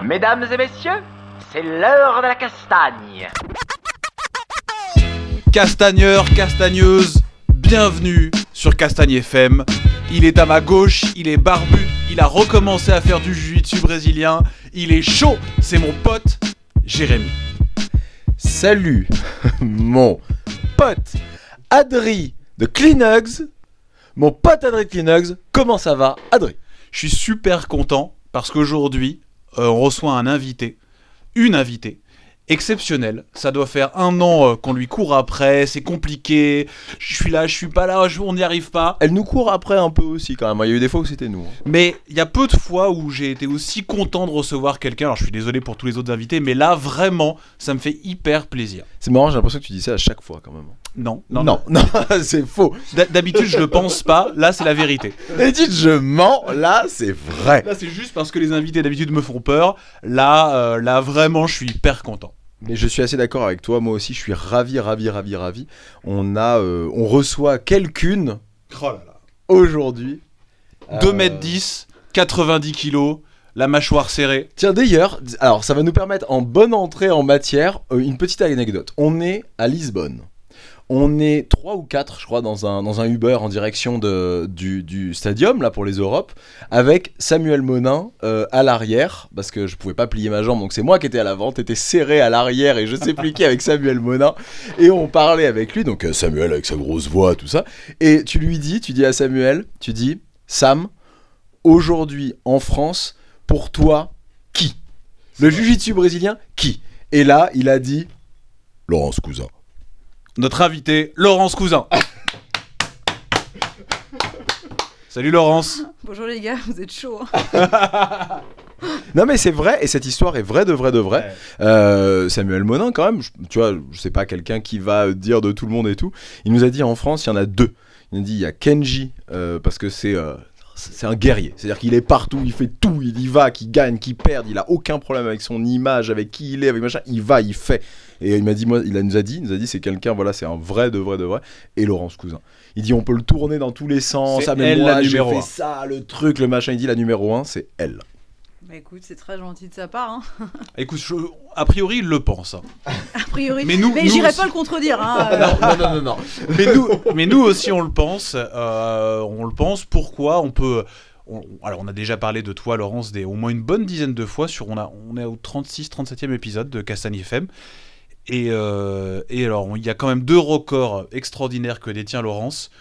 Mesdames et messieurs, c'est l'heure de la castagne. Castagneurs, castagneuses, bienvenue sur Castagne FM. Il est à ma gauche, il est barbu, il a recommencé à faire du jiu-jitsu brésilien, il est chaud, c'est mon pote Jérémy. Salut mon pote Adri de Cleanugs. Mon pote Adri de Cleanugs, comment ça va Adri? Je suis super content parce qu'aujourd'hui, on reçoit un invité, une invitée exceptionnelle. Ça doit faire 1 an qu'on lui court après, c'est compliqué, je suis là, je suis pas là, on n'y arrive pas. Elle nous court après un peu aussi quand même, il y a eu des fois où c'était nous. Mais il y a peu de fois où j'ai été aussi content de recevoir quelqu'un, alors je suis désolé pour tous les autres invités, mais là vraiment, ça me fait hyper plaisir. C'est marrant, j'ai l'impression que tu dis ça à chaque fois quand même. Non, c'est faux. D'habitude je le pense pas, là c'est la vérité. Et dites je mens, là c'est vrai. Là c'est juste parce que les invités d'habitude me font peur, là vraiment je suis hyper content. Mais je suis assez d'accord avec toi, moi aussi je suis ravi. On reçoit quelqu'une aujourd'hui. 2m10, 90 kg, la mâchoire serrée. Tiens d'ailleurs, alors ça va nous permettre en bonne entrée en matière, une petite anecdote. On est à Lisbonne. On est 3 ou 4, je crois, dans un Uber en direction du stadium, là, pour les Europes, avec Samuel Monin à l'arrière, parce que je pouvais pas plier ma jambe, donc c'est moi qui étais à l'avant, t'étais serré à l'arrière, et je sais plus qui, avec Samuel Monin, et on parlait avec lui, donc Samuel avec sa grosse voix, tout ça, et tu dis à Samuel, tu dis, Sam, aujourd'hui, en France, pour toi, qui? Le jiu-jitsu brésilien, qui? Et là, il a dit, Laurence Cousin. Notre invité, Laurence Cousin. Salut Laurence. Bonjour les gars, vous êtes chauds. Non mais c'est vrai, et cette histoire est vraie de vrai. Ouais. Samuel Monin quand même, tu vois, je sais pas, quelqu'un qui va dire de tout le monde et tout. Il nous a dit en France, il y en a 2. Il nous a dit il y a Kenji, parce que c'est un guerrier. C'est-à-dire qu'il est partout, il fait tout, il y va, qu'il gagne, qu'il perde, il a aucun problème avec son image, avec qui il est, avec machin, il va, il fait. Et il m'a dit, il nous a dit c'est quelqu'un, voilà, c'est un vrai de vrai. Et Laurence Cousin. Il dit, on peut le tourner dans tous les sens. C'est elle, moi, la j'ai numéro fait 1. ça, le truc, le machin. Il dit, la numéro 1, c'est elle. Bah écoute, c'est très gentil de sa part. Hein. Écoute, a priori, il le pense. Hein. A priori. Mais j'irai aussi... pas le contredire. Hein, Non. mais nous aussi, on le pense. Pourquoi on peut... Alors, on a déjà parlé de toi, Laurence, au moins une bonne dizaine de fois. On est au 36-37e épisode de Castagne FM. Et alors, il y a quand même 2 records extraordinaires que détient Laurence.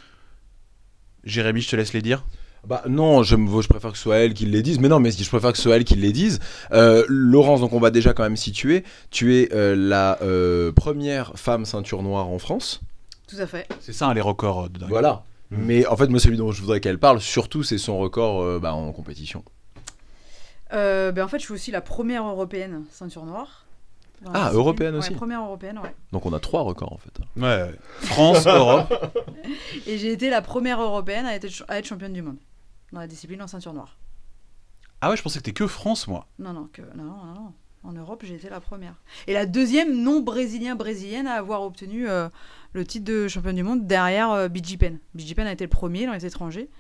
Jérémy, je te laisse les dire. Bah non, je préfère que ce soit elle qui les dise. Mais non, mais je préfère que ce soit elle qui les dise. Laurence, donc on va déjà quand même situer. Tu es la première femme ceinture noire en France. Tout à fait. C'est ça, hein, les records de dingue. Voilà. Mais en fait, moi, celui dont je voudrais qu'elle parle, surtout, c'est son record en compétition. En fait, je suis aussi la première européenne ceinture noire. Européenne aussi. Ouais, première européenne, ouais. Donc on a 3 records en fait. Ouais. France, Europe. Et j'ai été la première européenne à être championne du monde dans la discipline en ceinture noire. Ah ouais, je pensais que t'es que France, moi. Non. En Europe, j'ai été la première. Et la deuxième non-brésilienne à avoir obtenu le titre de championne du monde derrière BJ Penn. BJ Penn a été le premier dans les étrangers.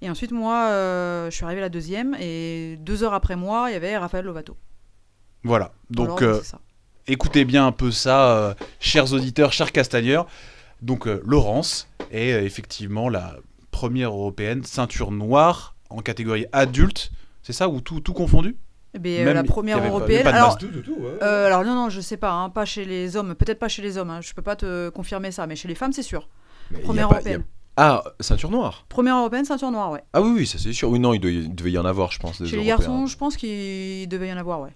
Et ensuite, moi, je suis arrivée la deuxième. Et 2 heures après moi, il y avait Rafael Lovato. Voilà. Donc, c'est ça. Écoutez bien un peu ça, chers auditeurs, chers castagneurs. Donc, Laurence est effectivement la première européenne ceinture noire en catégorie adulte. C'est ça, ou tout confondu? La première européenne. Pas de alors, du tout, ouais. Alors non, je sais pas, hein, pas chez les hommes, peut-être pas chez les hommes, hein, je peux pas te confirmer ça, mais chez les femmes, c'est sûr. Première européenne. Ceinture noire. Première européenne, ceinture noire, ouais. Ah oui, ça c'est sûr. Oui, non, il devait y en avoir, je pense. Chez les garçons, je pense qu'il devait y en avoir, ouais.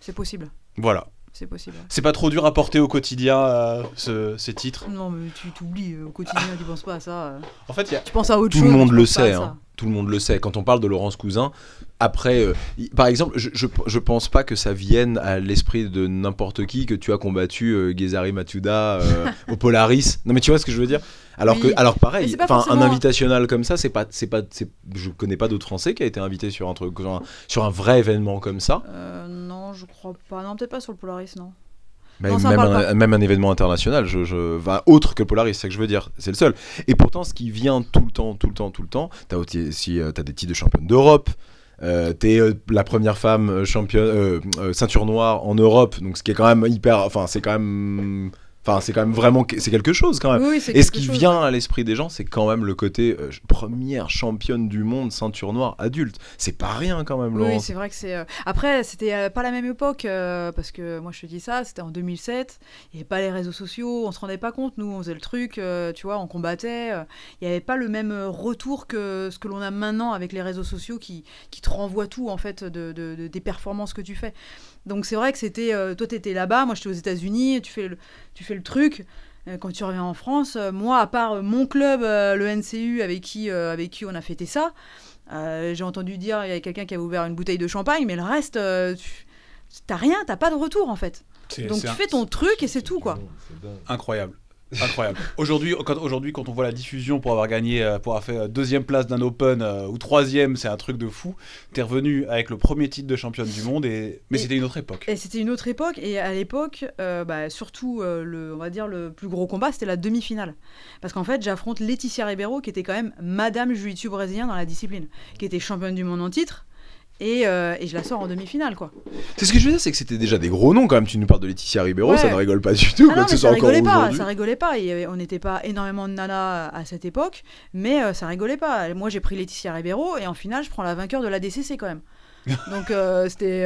C'est possible. Voilà. C'est possible. C'est pas trop dur à porter au quotidien, ces titres? Non, mais tu t'oublies, au quotidien, tu penses pas à ça. En fait, tu penses à autre tout chose. Tout le monde le sait, hein. Tout le monde le sait. Quand on parle de Laurence Cousin, après, par exemple, je pense pas que ça vienne à l'esprit de n'importe qui que tu as combattu Gezari Matuda au Polaris. Non, mais tu vois ce que je veux dire? Alors pareil, un invitationnel comme ça, je connais pas d'autres Français qui a été invité sur un truc, sur un vrai événement comme ça. Non, je crois pas. Non, peut-être pas sur le Polaris, non. Même un événement international, autre que Polaris, c'est ça que je veux dire, c'est le seul. Et pourtant, ce qui vient tout le temps, t'as des titres de championne d'Europe, T'es la première femme championne ceinture noire en Europe, donc ce qui est quand même c'est quand même vraiment c'est quelque chose quand même. Oui, c'est Et ce quelque qui chose. vient à l'esprit des gens, c'est quand même le côté première championne du monde ceinture noire adulte. C'est pas rien quand même, Oui, Laurence. c'est vrai que c'est. Après, c'était pas la même époque, parce que moi je te dis ça, c'était en 2007. Il n'y avait pas les réseaux sociaux, on se rendait pas compte, nous on faisait le truc, tu vois, on combattait. Il n'y avait pas le même retour que ce que l'on a maintenant avec les réseaux sociaux qui te renvoient tout en fait des performances que tu fais. Donc c'est vrai que c'était. Toi t'étais là-bas, moi j'étais aux États-Unis, tu fais le truc. Quand tu reviens en France, moi, à part mon club, le NCU, avec qui on a fêté ça, j'ai entendu dire qu'il y avait quelqu'un qui avait ouvert une bouteille de champagne, mais le reste, t'as rien, t'as pas de retour en fait. Donc tu fais ton truc et c'est tout quoi. Incroyable. Incroyable. Aujourd'hui, quand on voit la diffusion pour avoir gagné, pour avoir fait deuxième place d'un Open ou troisième, c'est un truc de fou. T'es revenu avec le premier titre de championne du monde, mais c'était une autre époque. Et c'était une autre époque, et à l'époque, surtout, on va dire le plus gros combat, c'était la demi-finale. Parce qu'en fait, j'affronte Laetitia Ribeiro, qui était quand même Madame Jiu-Jitsu brésilien dans la discipline, qui était championne du monde en titre. Et je la sors en demi-finale, quoi. C'est ce que je veux dire, c'est que c'était déjà des gros noms quand même. Tu nous parles de Laetitia Ribeiro, Ouais. ça ne rigole pas du tout, Ah non, que ce mais soit ça encore rigolait pas, aujourd'hui. ça rigolait pas. On n'était pas énormément de nanas à cette époque, mais ça rigolait pas. Moi, j'ai pris Laetitia Ribeiro, et en finale, je prends la vainqueur de la DCC quand même. Donc c'était,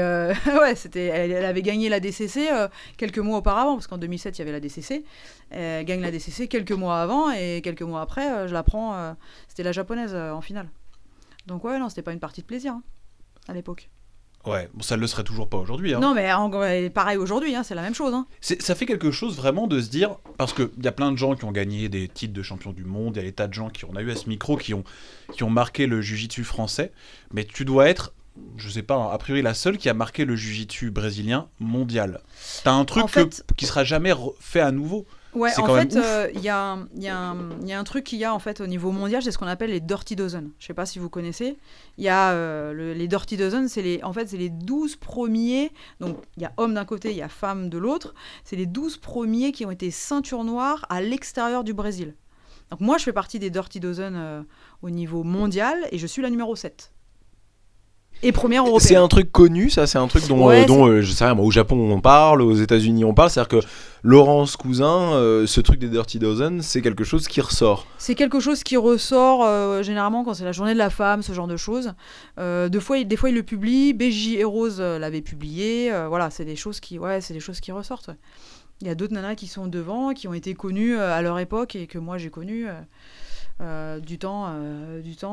elle avait gagné la DCC quelques mois auparavant, parce qu'en 2007 il y avait la DCC. Elle gagne la DCC quelques mois avant, et quelques mois après, je la prends. C'était la japonaise en finale. Donc ouais, non, c'était pas une partie de plaisir à l'époque. Ouais, bon, ça ne le serait toujours pas aujourd'hui. Hein. Non, mais pareil aujourd'hui, c'est la même chose. Ça fait quelque chose vraiment de se dire, parce qu'il y a plein de gens qui ont gagné des titres de champion du monde, il y a des tas de gens on a eu à ce micro qui ont marqué le jiu-jitsu français, mais tu dois être, je sais pas, a priori la seule qui a marqué le jiu-jitsu brésilien mondial. T'as un truc qui sera jamais fait à nouveau. Ouais, c'est en quand fait, même il y a un truc qu'il y a en fait au niveau mondial, c'est ce qu'on appelle les Dirty Dozen. Je sais pas si vous connaissez. Il y a les Dirty Dozen, c'est les 12 premiers. Donc il y a hommes d'un côté, il y a femmes de l'autre. C'est les 12 premiers qui ont été ceinture noire à l'extérieur du Brésil. Donc moi, je fais partie des Dirty Dozen au niveau mondial, et je suis la numéro 7. Et première européenne. C'est un truc connu, ça, c'est un truc dont, je sais rien, moi, au Japon on parle, aux États-Unis on parle, c'est-à-dire que Laurence Cousin, ce truc des Dirty Dozen, c'est quelque chose qui ressort. C'est quelque chose qui ressort généralement quand c'est la journée de la femme, ce genre de choses. Des fois, il le publie. BJ Heroes l'avait publié. Voilà, c'est des choses qui ressortent. Ouais. Il y a d'autres nanas qui sont devant, qui ont été connues à leur époque et que moi j'ai connues du temps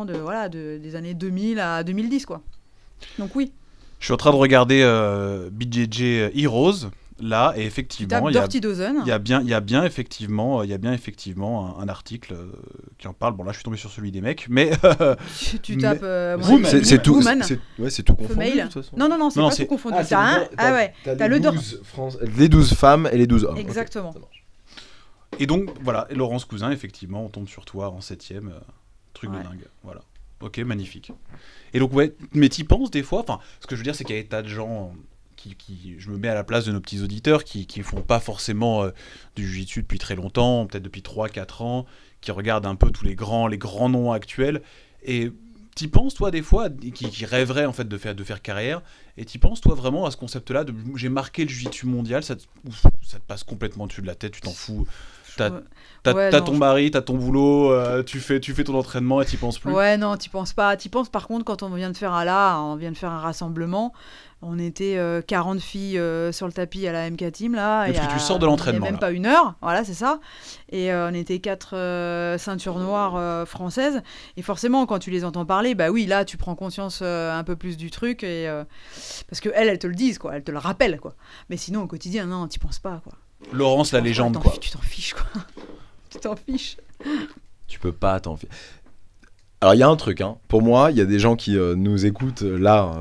des années 2000 à 2010, quoi. Donc oui. Je suis en train de regarder BJJ Heroes là, et effectivement, il y a bien effectivement un article qui en parle. Bon là, je suis tombé sur celui des mecs, mais tu tapes. C'est tout. Woman. C'est tout confondu. Female. De toute façon. Non, c'est pas tout confondu. T'as le 12 les 12 femmes et les 12 hommes. Exactement. Okay, ça marche. Et donc voilà, Laurence Cousin, effectivement, on tombe sur toi en 7ème, truc de dingue. Voilà. Ok, magnifique. Et donc ouais, mais t'y penses des fois. Enfin, ce que je veux dire, c'est qu'il y a des tas de gens qui je me mets à la place de nos petits auditeurs qui font pas forcément du jiu-jitsu depuis très longtemps, peut-être depuis 3-4 ans, qui regardent un peu tous les grands noms actuels. Et t'y penses toi des fois, qui rêveraient en fait de faire carrière. Et t'y penses toi vraiment à ce concept-là de j'ai marqué le jiu-jitsu mondial, ça te passe complètement dessus de la tête, tu t'en fous. T'as ton mari, t'as ton boulot, tu fais ton entraînement et t'y penses plus. Ouais, non, t'y penses pas. T'y penses par contre quand on vient de faire un rassemblement. On était 40 filles sur le tapis à la MK Team là. Et puis tu sors de l'entraînement. Il n'y a même pas une heure, voilà, c'est ça. Et on était 4 ceintures noires françaises. Et forcément, quand tu les entends parler, bah oui, là, tu prends conscience un peu plus du truc. Et, parce qu'elles te le disent, quoi. Elles te le rappellent, quoi. Mais sinon, au quotidien, non, t'y penses pas, quoi. Laurence, la légende, quoi. Tu t'en fiches, quoi. Tu t'en fiches. Tu peux pas t'en ficher. Alors il y a un truc, pour moi, il y a des gens qui nous écoutent là,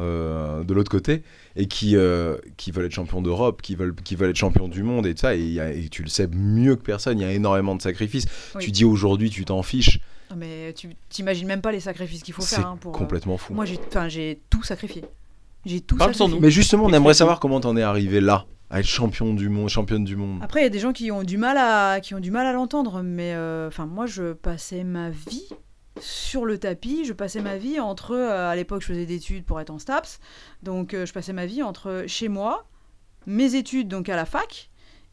de l'autre côté, et qui veulent être champions d'Europe, qui veulent être champions du monde et tout ça, et tu le sais mieux que personne, il y a énormément de sacrifices. Oui. Tu dis aujourd'hui, tu t'en fiches. Non, mais tu t'imagines même pas les sacrifices qu'il faut faire. C'est complètement fou. Moi, j'ai tout sacrifié. Mais justement, on aimerait savoir comment t'en es arrivé là, à être championne du monde. Après, il y a des gens qui ont du mal à l'entendre, mais moi, je passais ma vie sur le tapis. Je passais ma vie entre... à l'époque, je faisais des études pour être en STAPS. Donc, je passais ma vie entre chez moi, mes études donc à la fac,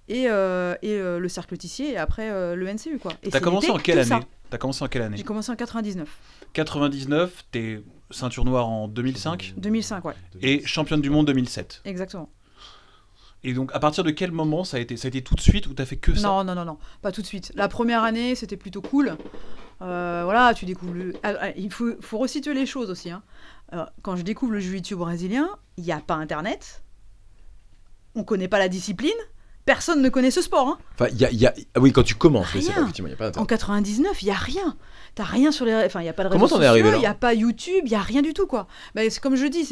et le cercle Tissier, et après le NCU, quoi. Et T'as commencé en quelle que ça. année T'as commencé en quelle année J'ai commencé en 99. 99, t'es ceinture noire en 2005 2005, ouais. et championne du monde 2007. Exactement. Et donc, à partir de quel moment ça a été tout de suite ou t'as fait que ça? Non, pas tout de suite. La première année, c'était plutôt cool. Voilà, tu découvres il faut resituer les choses aussi. Hein. Quand je découvre le jiu-jitsu brésilien, il n'y a pas Internet. On connaît pas la discipline. Personne ne connaît ce sport. Hein. Enfin, ah oui, quand tu commences, oui, c'est Rien. effectivement, il n'y a pas En d'internet. 99, il n'y a rien. T'as rien sur les... Enfin, il n'y a pas de réseaux Comment t'en es sociaux, arrivé là? il n'y a pas YouTube, il n'y a rien du tout, quoi. Bah, c'est comme je dis,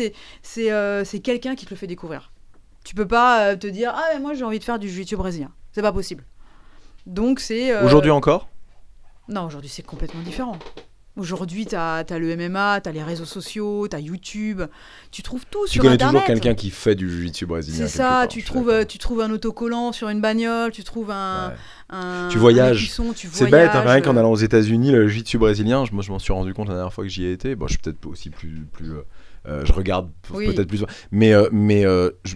c'est quelqu'un qui te le fait découvrir. Tu peux pas te dire « Ah, mais moi, j'ai envie de faire du jiu-jitsu brésilien. » C'est pas possible. Donc, c'est... Aujourd'hui encore? Non, aujourd'hui, c'est complètement différent. Aujourd'hui, t'as le MMA, t'as les réseaux sociaux, t'as YouTube. Tu trouves tout Tu sur connais Internet. toujours quelqu'un qui fait du jiu-jitsu brésilien. C'est quelque ça, part, tu je suis d'accord. trouves un autocollant sur une bagnole, tu trouves Ouais. un Tu voyages. écusson, tu C'est voyages. bête, hein, rien qu'en allant aux États-Unis, le jiu-jitsu brésilien, moi je m'en suis rendu compte la dernière fois que j'y ai été. Bon, je suis peut-être aussi plus je regarde Oui. peut-être plus, mais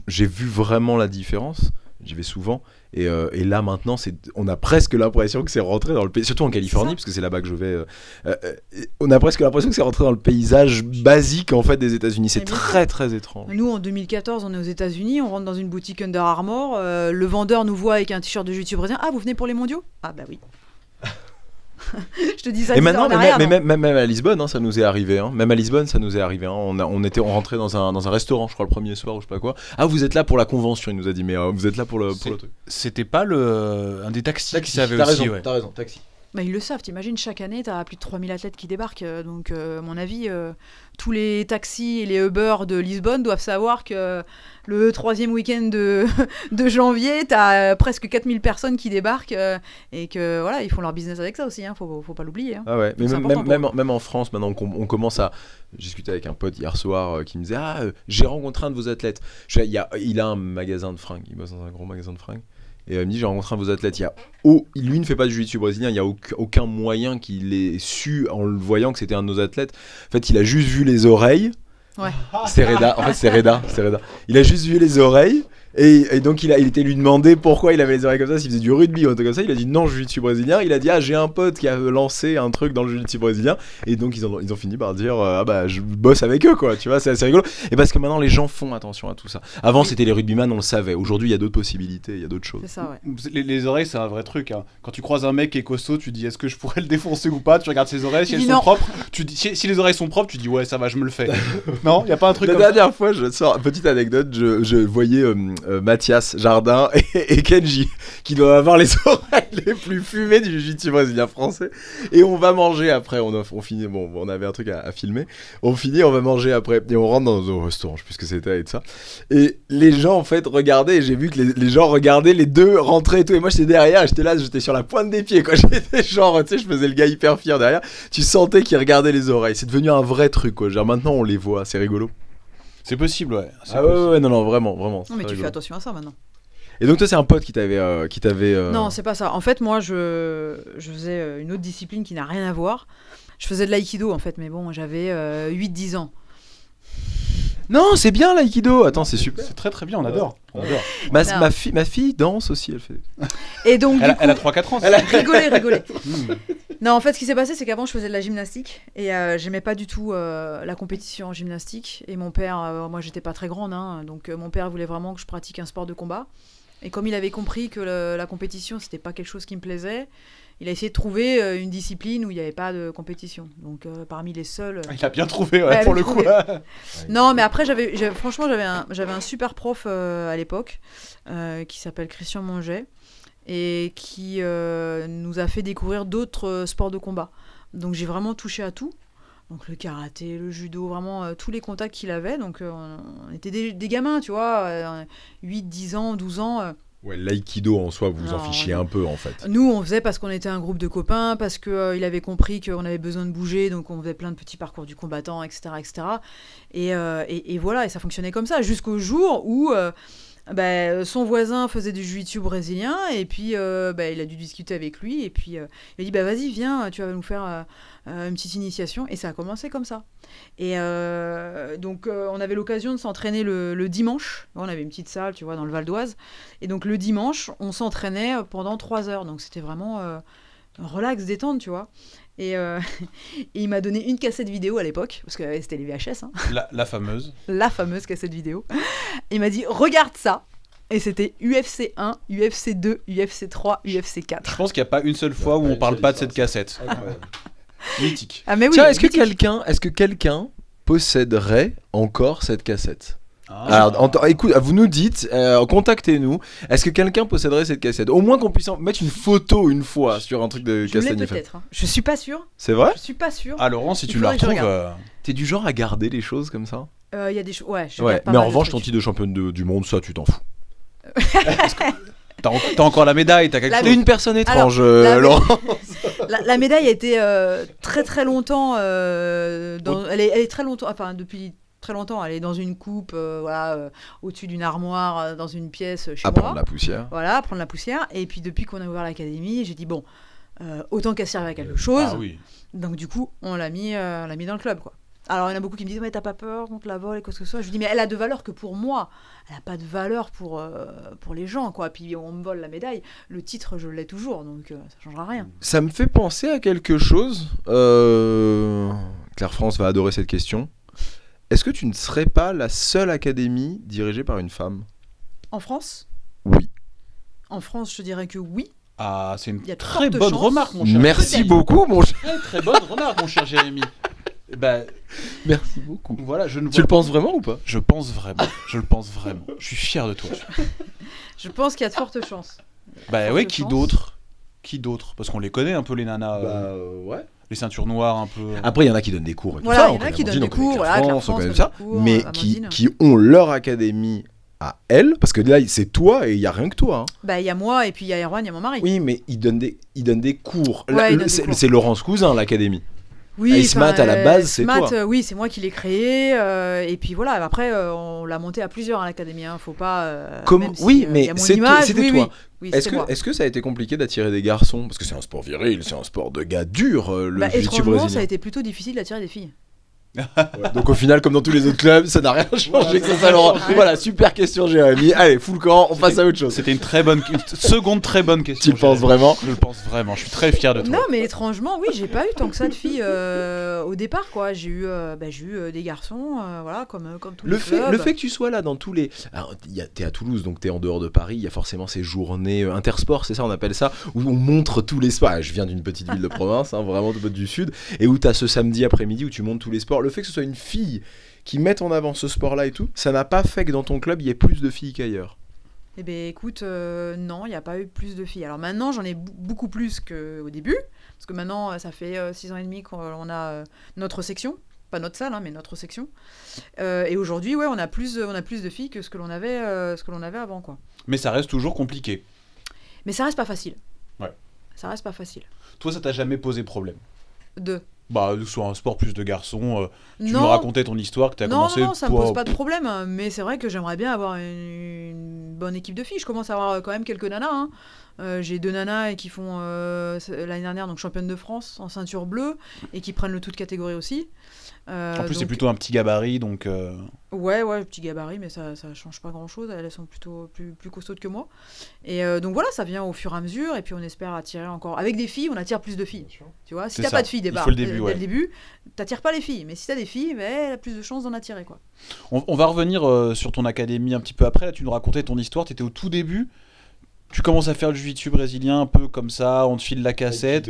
j'ai vu vraiment la différence. J'y vais souvent et là maintenant on a presque l'impression que c'est rentré dans le pays, surtout en Californie parce que c'est là-bas que je vais. On a presque l'impression que c'est rentré dans le paysage basique en fait des États-Unis. C'est Mais bien très très étrange. Nous, en 2014, on est aux États-Unis, on rentre dans une boutique Under Armour, le vendeur nous voit avec un t-shirt de jiu-jitsu brésilien. Ah, vous venez pour les mondiaux? Ah, bah oui. Je te dis ça. Et 10 ans maintenant, en arrière, non. même à Lisbonne, hein, ça nous est arrivé. Hein. Même à Lisbonne, ça nous est arrivé. Hein. On rentrait dans un restaurant, je crois, le premier soir ou je sais pas quoi. Ah, vous êtes là pour la convention, il nous a dit, mais vous êtes là pour le truc. C'était pas un des taxis qui Taxi, savait t'as aussi. raison, Ouais. t'as raison, taxi. Bah, ils le savent, t'imagines, chaque année, t'as plus de 3000 athlètes qui débarquent. Donc, à mon avis, tous les taxis et les Uber de Lisbonne doivent savoir que le 3e week-end de janvier, t'as presque 4000 personnes qui débarquent et que voilà, ils font leur business avec ça aussi, hein, faut pas l'oublier. Hein. Ah ouais, mais C'est même, important pour même en France, maintenant on commence à. J'ai discuté avec un pote hier soir qui me disait j'ai rencontré un de vos athlètes. Il a un magasin de fringues, il bosse dans un gros magasin de fringues. Et il me dit j'ai rencontré un de vos athlètes. Lui ne fait pas du jiu-jitsu brésilien, il n'y a aucun moyen qu'il ait su en le voyant que c'était un de nos athlètes. En fait, il a juste vu les oreilles. Ouais. C'est Reda. En fait, c'est Reda. Il a juste vu les oreilles. Et donc il était lui demandé pourquoi il avait les oreilles comme ça, s'il faisait du rugby ou un truc comme ça. Il a dit non, jiu-jitsu brésilien. Il a dit j'ai un pote qui a lancé un truc dans le jiu-jitsu brésilien. Et donc ils ont fini par dire je bosse avec eux quoi. Tu vois, c'est assez rigolo. Et parce que maintenant les gens font attention à tout ça. Avant c'était les rugbyman, on le savait. Aujourd'hui il y a d'autres possibilités, il y a d'autres choses. C'est ça, ouais. Les oreilles, c'est un vrai truc. Hein. Quand tu croises un mec qui est costaud, tu dis est-ce que je pourrais le défoncer ou pas? Tu regardes ses oreilles, si Il elles dit sont non. propres. Tu dis, si les oreilles sont propres, tu dis ouais, ça va, je me le fais. Non, y a pas un truc La comme ça. dernière fois, je sors petite anecdote, je voyais Mathias Jardin et Kenji qui doivent avoir les oreilles les plus fumées du jiu-jitsu brésilien français. Et on va manger après. On finit. Bon, on avait un truc à filmer. On finit, on va manger après et on rentre dans un restaurant. Je sais plus ce que c'était et tout ça. Et les gens en fait regardaient. Et j'ai vu que les gens regardaient les deux rentrer et tout. Et moi j'étais derrière. J'étais là, j'étais sur la pointe des pieds. Quoi. J'étais genre, tu sais, je faisais le gars hyper fier derrière. Tu sentais qu'ils regardaient les oreilles. C'est devenu un vrai truc. Quoi. Genre maintenant on les voit. C'est rigolo. C'est possible, ouais. C'est Ah possible. ouais, non, vraiment. Non, c'est mais tu rigolo. fais attention à ça maintenant. Et donc toi c'est un pote qui t'avait Non, c'est pas ça. En fait, moi, je faisais une autre discipline qui n'a rien à voir. Je faisais de l'aïkido, en fait, mais bon, j'avais 8-10 ans. Non, c'est bien l'aïkido. Attends, c'est super. C'est très très bien, on adore. On adore. Ma fille danse aussi, elle fait. Et donc, du coup, Elle a 3-4 ans. rigolez. Hmm. Non, en fait, ce qui s'est passé, c'est qu'avant, je faisais de la gymnastique et j'aimais pas du tout la compétition en gymnastique. Et mon père, moi, j'étais pas très grande, hein, donc mon père voulait vraiment que je pratique un sport de combat. Et comme il avait compris que la compétition, c'était pas quelque chose qui me plaisait, il a essayé de trouver une discipline où il n'y avait pas de compétition. Donc, parmi les seuls. Il a bien trouvé, ouais, Ouais, pour il a le coup. trouvé. Non, mais après, franchement, j'avais un super prof à l'époque qui s'appelle Christian Monget et qui nous a fait découvrir d'autres sports de combat. Donc, j'ai vraiment touché à tout. Donc, le karaté, le judo, vraiment tous les contacts qu'il avait. Donc, on était des gamins, tu vois, 8, 10 ans, 12 ans. Ouais, l'aïkido en soi, vous vous en Non, fichiez ouais. un peu en fait. Nous, on faisait parce qu'on était un groupe de copains, parce qu'il avait compris qu'on avait besoin de bouger, donc on faisait plein de petits parcours du combattant, etc. etc. Et voilà, et ça fonctionnait comme ça, jusqu'au jour où son voisin faisait du jiu-jitsu brésilien et puis il a dû discuter avec lui et puis il a dit vas-y viens, tu vas nous faire une petite initiation et ça a commencé comme ça. Et donc on avait l'occasion de s'entraîner le dimanche. On avait une petite salle, tu vois, dans le Val d'Oise. Et donc le dimanche, on s'entraînait pendant 3 heures. Donc c'était vraiment relax, détente, tu vois. Et il m'a donné une cassette vidéo à l'époque, parce que c'était les VHS. Hein. La fameuse. La fameuse cassette vidéo. Il m'a dit, regarde ça. Et c'était UFC 1, UFC 2, UFC 3, UFC 4. Je pense qu'il n'y a pas une seule fois où on parle pas de cette cassette. Mythique. Ah mais oui, Tiens, est-ce mythique. que quelqu'un posséderait encore cette cassette? Ah. Alors, écoute, vous nous dites, contactez-nous. Est-ce que quelqu'un posséderait cette cassette? Au moins qu'on puisse en mettre une photo une fois sur un truc de Je l'ai Castagni FM. peut-être. Hein. Je suis pas sûre. C'est vrai? Je suis pas sûre. Ah Laurent, si Il tu la faudrait que je retrouves... regarde. T'es du genre à garder les choses comme ça? Il y a des choses. Ouais. Je Ouais, garde pas mais en mal de revanche, ton trucs. titre de championne du monde, ça, tu t'en fous. T'as encore la médaille, t'as quelque La chose. T'es une personne étrange, la- Laurent. La médaille a été très très longtemps. Elle est très longtemps. Enfin, depuis très longtemps, elle est dans une coupe, au-dessus d'une armoire, dans une pièce chez À moi. prendre la poussière. Voilà, prendre la poussière. Et puis depuis qu'on a ouvert l'académie, j'ai dit bon, autant qu'elle serve à quelque chose. Ah oui. Donc du coup, on l'a mis dans le club, quoi. Alors il y en a beaucoup qui me disent mais t'as pas peur contre la vol et quoi que ce soit. Je lui dis mais elle a de valeur que pour moi. Elle a pas de valeur pour les gens, quoi. Puis on me vole la médaille. Le titre, je l'ai toujours, donc ça changera rien. Ça me fait penser à quelque chose. Claire France va adorer cette question. Est-ce que tu ne serais pas la seule académie dirigée par une femme? En France, Oui. En France, je dirais que oui. Ah, c'est une Il y a de très fortes bonne chances. remarque, mon cher. Merci Peut-être. beaucoup, mon cher. Très bonne remarque, mon cher Jérémy. Bah, Merci beaucoup. voilà, je ne Tu vois le penses vraiment ou pas? Je pense vraiment. Je le pense vraiment. Je suis fier de toi. Je pense qu'il y a de fortes chances. Bah Forte ouais, qui chance. d'autre? Qui d'autre? Parce qu'on les connaît un peu, les nanas. Ouais. Les ceintures noires, un peu. Après, il y en a qui donnent des cours et tout Voilà, ça. il y on en a connaît qui donnent Amandine, des on connaît cours, Claire voilà, Claire France, on France connaît donne ça, des cours, mais Amandine. qui ont leur académie à elles, parce que là, c'est toi et il y a rien que toi. Hein. Bah il y a moi et puis il y a Erwan, il y a mon mari. Oui, mais ils donnent des cours. Ouais, Là, ils donnent des cours. c'est Laurence Cousin, l'académie. Oui, Ace Mat, à la base, c'est Mat, toi. oui, c'est moi qui l'ai créé. Et puis voilà, après, on l'a monté à plusieurs à l'académie. Hein, faut pas. Même si, Oui, il y mais a mon c'était image, oui, toi. Oui, Est-ce c'était moi. que ça a été compliqué d'attirer des garçons? Parce que c'est un sport viril, c'est un sport de gars dur, le Bah, jiu-jitsu étrangement, ça a brésilien. été plutôt difficile d'attirer des filles. Ouais, donc au final, comme dans tous les autres clubs, ça n'a rien changé que ça, Laurent. Ouais. Voilà, super question, Jérémy. Allez, full camp, on passe à autre chose. C'était une seconde très bonne question. Tu le penses Jérémy. vraiment? Je le pense vraiment. Je suis très fier de toi. Non, mais étrangement, oui, j'ai pas eu tant que ça de filles au départ, quoi. J'ai eu des garçons, voilà, comme tous Le les clubs. fait que tu sois là dans tous les... Alors, t'es à Toulouse, donc t'es en dehors de Paris, il y a forcément ces journées intersport, c'est ça, on appelle ça, où on montre tous les sports. Ah, je viens d'une petite ville de province, hein, vraiment du sud, et où t'as ce samedi après-midi où tu montres tous les sports. Le fait que ce soit une fille qui mette en avant ce sport-là et tout, ça n'a pas fait que dans ton club, il y ait plus de filles qu'ailleurs. Eh bien, écoute, non, il n'y a pas eu plus de filles. Alors maintenant, j'en ai beaucoup plus qu'au début, parce que maintenant, ça fait 6 ans et demi qu'on a notre section. Pas notre salle, hein, mais notre section. Et aujourd'hui, ouais, on a plus de filles que ce que l'on avait avant, quoi. Mais ça reste toujours compliqué. Mais ça reste pas facile. Ouais. Ça reste pas facile. Toi, ça t'a jamais posé problème? De. Bah, sur un sport plus de garçons, tu Non. me racontais ton histoire que t'as Non, commencé. non, ça me toi, pose pas de problème, hein, mais c'est vrai que j'aimerais bien avoir une bonne équipe de filles. Je commence à avoir quand même quelques nanas. Hein. J'ai 2 nanas qui font l'année dernière donc championne de France en ceinture bleue et qui prennent le tout de catégorie aussi. En plus, c'est donc- plutôt un petit gabarit, donc. Ouais, petit gabarit, mais ça change pas grand-chose. Elles sont plutôt plus costaudes que moi. Et donc voilà, ça vient au fur et à mesure, et puis on espère attirer encore. Avec des filles, on attire plus de filles. Tu vois, si C'est t'as ça. pas de filles Il dès faut le début, dès ouais. le début, t'attires pas les filles. Mais si t'as des filles, elle a plus de chances d'en attirer, quoi. On va revenir sur ton académie un petit peu après. Là, tu nous racontais ton histoire. Tu étais au tout début. Tu commences à faire le jiu-jitsu brésilien un peu comme ça. On te file la cassette.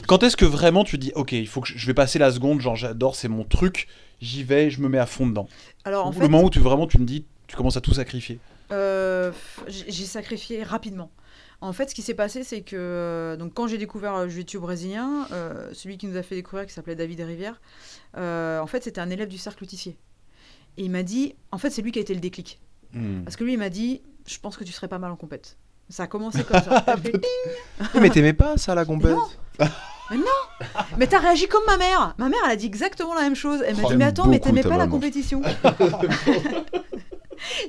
Quand est-ce que vraiment tu dis, ok, il faut que je vais passer la seconde. Genre, j'adore, c'est mon truc. J'y vais, je me mets à fond dedans. Alors en Le fait, moment où tu me dis, tu commences à tout sacrifier. j'ai sacrifié rapidement. En fait, ce qui s'est passé, c'est que donc quand j'ai découvert le jiu-jitsu brésilien, celui qui nous a fait découvrir, qui s'appelait David Rivière, en fait, c'était un élève du cercle Tissier. Et il m'a dit, en fait, c'est lui qui a été le déclic. Parce que lui, il m'a dit, je pense que tu serais pas mal en compète. Ça a commencé comme ça. Ça fait ping. Mais t'aimais pas ça, la compète? Mais t'as réagi comme ma mère. Ma mère, elle a dit exactement la même chose. Elle m'a dit, J'aime mais attends, mais beaucoup t'aimais ta pas la maman. compétition.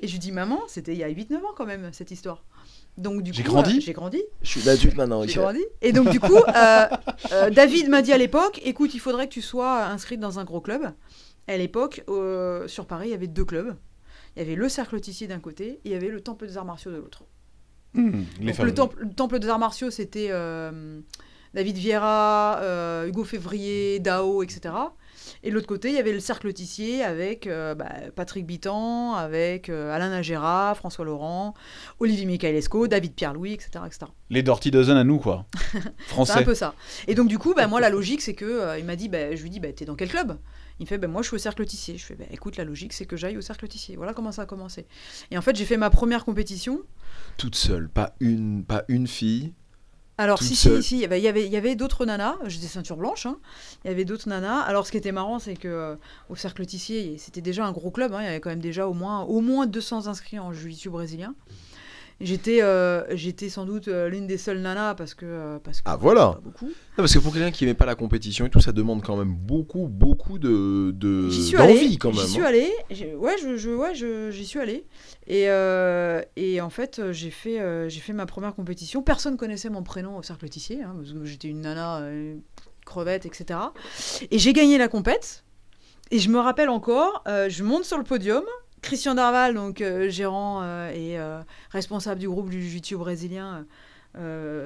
Et je lui dis, maman, c'était il y a 8-9 ans quand même, cette histoire. Donc, du J'ai coup, grandi j'ai grandi. Je suis l'adulte maintenant. J'ai ok. grandi. Et donc, du coup, David m'a dit à l'époque, écoute, il faudrait que tu sois inscrite dans un gros club. Et à l'époque, sur Paris, il y avait 2 clubs. Il y avait le Cercle Tissier d'un côté et il y avait le Temple des Arts Martiaux de l'autre. Les Donc, le temple des Arts Martiaux, c'était David Vieira, Hugo Février, Dao, etc. Et de l'autre côté, il y avait le Cercle Tissier avec Patrick Bitan, avec Alain Nagera, François Laurent, Olivier Michaelesco, David Pierre-Louis, etc., etc. Les Dirty Dozen à nous, quoi. C'est un Français. peu ça. Et donc, du coup, moi, la logique, c'est que il m'a dit, je lui dis, t'es dans quel club ? Il me fait, moi, je suis au Cercle Tissier. Je fais, écoute, la logique, c'est que j'aille au Cercle Tissier. Voilà comment ça a commencé. Et en fait, j'ai fait ma première compétition. Toute seule, pas une Ah, fille. Alors, Toute si, seule. il y avait d'autres nanas. J'étais ceinture blanche. Hein. Il y avait d'autres nanas. Alors, ce qui était marrant, c'est que au Cercle Tissier, c'était déjà un gros club. Hein. Il y avait quand même déjà au moins 200 inscrits en jiu-jitsu brésilien. J'étais sans doute l'une des seules nanas parce que Ah, voilà. pas beaucoup. Non, parce que pour quelqu'un qui n'aimait pas la compétition et tout, ça demande quand même beaucoup de J'y suis d'envie allée. quand même. J'y suis allée. J'y suis allée. Et en fait, j'ai fait ma première compétition. Personne connaissait mon prénom au Cercle Tissier, hein, parce que j'étais une nana crevette, etc. Et j'ai gagné la compète. Et je me rappelle encore, je monte sur le podium. Christian Darval, donc gérant et responsable du groupe du jiu-jitsu brésilien,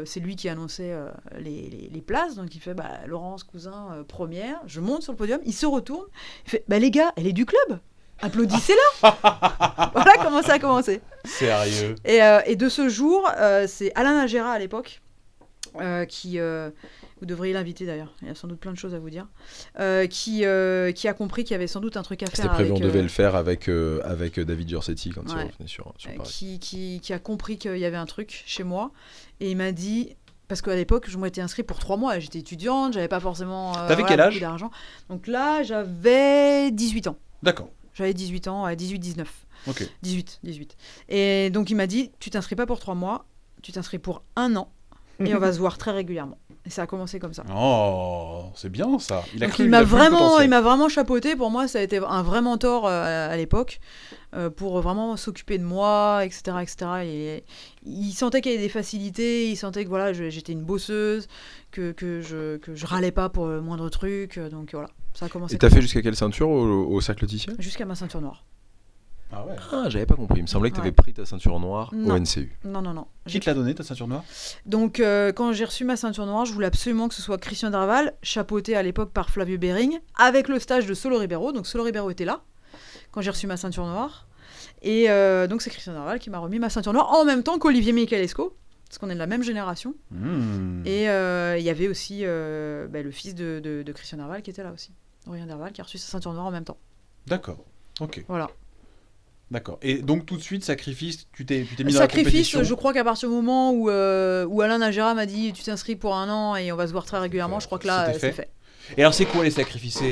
c'est lui qui annonçait les places. Donc il fait Laurence Cousin première. Je monte sur le podium, il se retourne, il fait les gars, elle est du club, applaudissez-la. Voilà comment ça a commencé. Sérieux. Et de ce jour, c'est Alain Nagera à l'époque qui vous devriez l'inviter d'ailleurs, il y a sans doute plein de choses à vous dire, qui a compris qu'il y avait sans doute un truc à faire. C'était prévu, avec, on devait le faire avec David Giorsetti quand il revenait sur Paris. Qui a compris qu'il y avait un truc chez moi, et il m'a dit, parce qu'à l'époque je m'étais inscrite pour 3 mois, j'étais étudiante, j'avais pas forcément T'avais quel âge ? beaucoup d'argent. Donc là j'avais 18 ans. D'accord. J'avais 18 ans, 18-19. Ok. 18. Et donc il m'a dit, tu t'inscris pas pour 3 mois, tu t'inscris pour 1 an, et on va se voir très régulièrement. Et ça a commencé comme ça. Oh, c'est bien ça. Donc il m'a vraiment chapeauté. Pour moi, ça a été un vrai mentor à l'époque pour vraiment s'occuper de moi, etc., etc. Et il sentait qu'il y avait des facilités. Il sentait que voilà, j'étais une bosseuse, que je râlais pas pour le moindre truc. Donc voilà, ça a commencé. Et t'as fait jusqu'à quelle ceinture au Cercle Tissier ? Jusqu'à ma ceinture noire. Ah ouais. Ah, j'avais pas compris. Il me semblait que t'avais Ouais. pris ta ceinture noire Non. au NCU. Non. Qui te l'a donné ta ceinture noire ? Donc, quand j'ai reçu ma ceinture noire, je voulais absolument que ce soit Christian Darval, chapeauté à l'époque par Flavio Bering, avec le stage de Solo Ribeiro. Donc, Solo Ribeiro était là quand j'ai reçu ma ceinture noire. Et donc, c'est Christian Darval qui m'a remis ma ceinture noire en même temps qu'Olivier Michaelesco, parce qu'on est de la même génération. Et il y avait aussi le fils de Christian Darval qui était là aussi. Aurélien Darval qui a reçu sa ceinture noire en même temps. D'accord. Ok. Voilà. D'accord. Et donc tout de suite, sacrifice, tu t'es mis dans la Sacrifice, compétition. je crois qu'à partir du moment où Alain Nagera m'a dit tu t'inscris pour 1 an et on va se voir très régulièrement, je crois que là, C'était c'est fait. fait. Et alors c'est quoi les sacrifices ?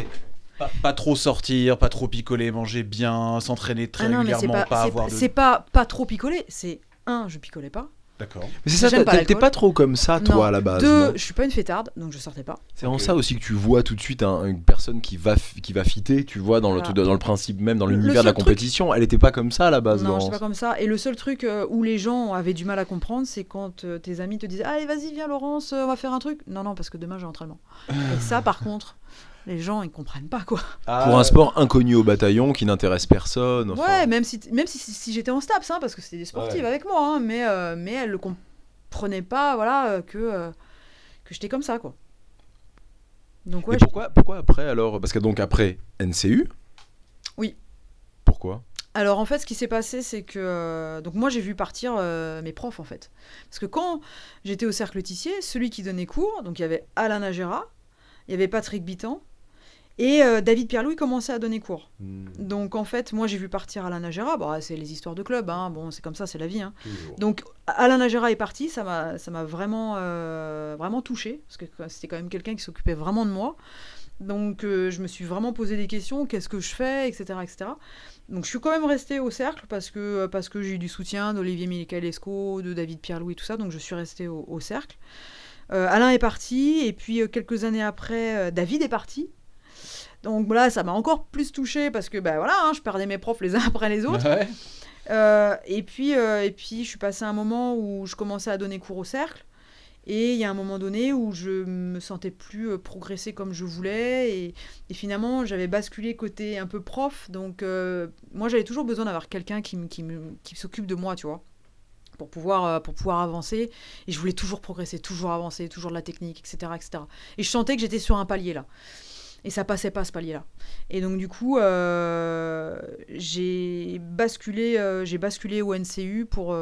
Pas trop sortir, pas trop picoler, manger bien, s'entraîner très Ah non, mais régulièrement, pas avoir de... c'est pas trop picoler. C'est je picolais pas. D'accord. Mais c'est ça, J'aime pas t'es l'alcool. pas trop comme ça, toi, Non. à la base. 2, non je suis pas une fêtarde, donc je sortais pas. C'est en Ok. ça aussi que tu vois tout de suite une personne qui va fitter, tu vois, dans le, Voilà. dans le principe même, dans Le l'univers de la seul truc- compétition. Elle était pas comme ça à la base, Non, Laurence. je pas comme ça. Et le seul truc où les gens avaient du mal à comprendre, c'est quand tes amis te disaient allez, vas-y, viens, Laurence, on va faire un truc. Non, parce que demain j'ai entraînement. Et ça, par contre, les gens ils comprennent pas quoi. Pour un sport inconnu au bataillon qui n'intéresse personne. enfin. Ouais, même si j'étais en STAPS, hein, parce que c'était des sportives Ouais. avec moi, hein, mais elles le comprenaient pas, voilà, que j'étais comme ça, quoi. Donc ouais. Et pourquoi après alors ? Parce que donc après NCU. Oui. Pourquoi ? Alors en fait, ce qui s'est passé, c'est que donc moi j'ai vu partir mes profs en fait, parce que quand j'étais au Cercle Tissier, celui qui donnait cours, donc il y avait Alain Nagera, il y avait Patrick Bitan. Et David Pierre-Louis commençait à donner cours. Donc en fait, moi j'ai vu partir Alain Nagera. Bon, c'est les histoires de club, hein. Bon, c'est comme ça, c'est la vie. Hein. Donc Alain Nagera est parti, ça m'a vraiment, vraiment touchée, parce que c'était quand même quelqu'un qui s'occupait vraiment de moi. Donc je me suis vraiment posé des questions, qu'est-ce que je fais, etc., etc. Donc je suis quand même restée au cercle parce que j'ai eu du soutien d'Olivier Michaelesco, de David Pierre-Louis, tout ça. Donc je suis restée au cercle. Alain est parti, et puis quelques années après, David est parti. Donc là, ça m'a encore plus touchée parce que voilà, hein, je perdais mes profs les uns après les autres. Ouais. Et puis, je suis passée à un moment où je commençais à donner cours au cercle. Et il y a un moment donné où je me sentais plus progresser comme je voulais. Et finalement, j'avais basculé côté un peu prof. Donc, moi, j'avais toujours besoin d'avoir quelqu'un qui s'occupe de moi, tu vois. Pour pouvoir avancer. Et je voulais toujours progresser, toujours avancer, toujours de la technique, etc., etc. Et je sentais que j'étais sur un palier, là. Et ça passait pas, ce palier-là. Et donc, du coup, j'ai basculé au NCU pour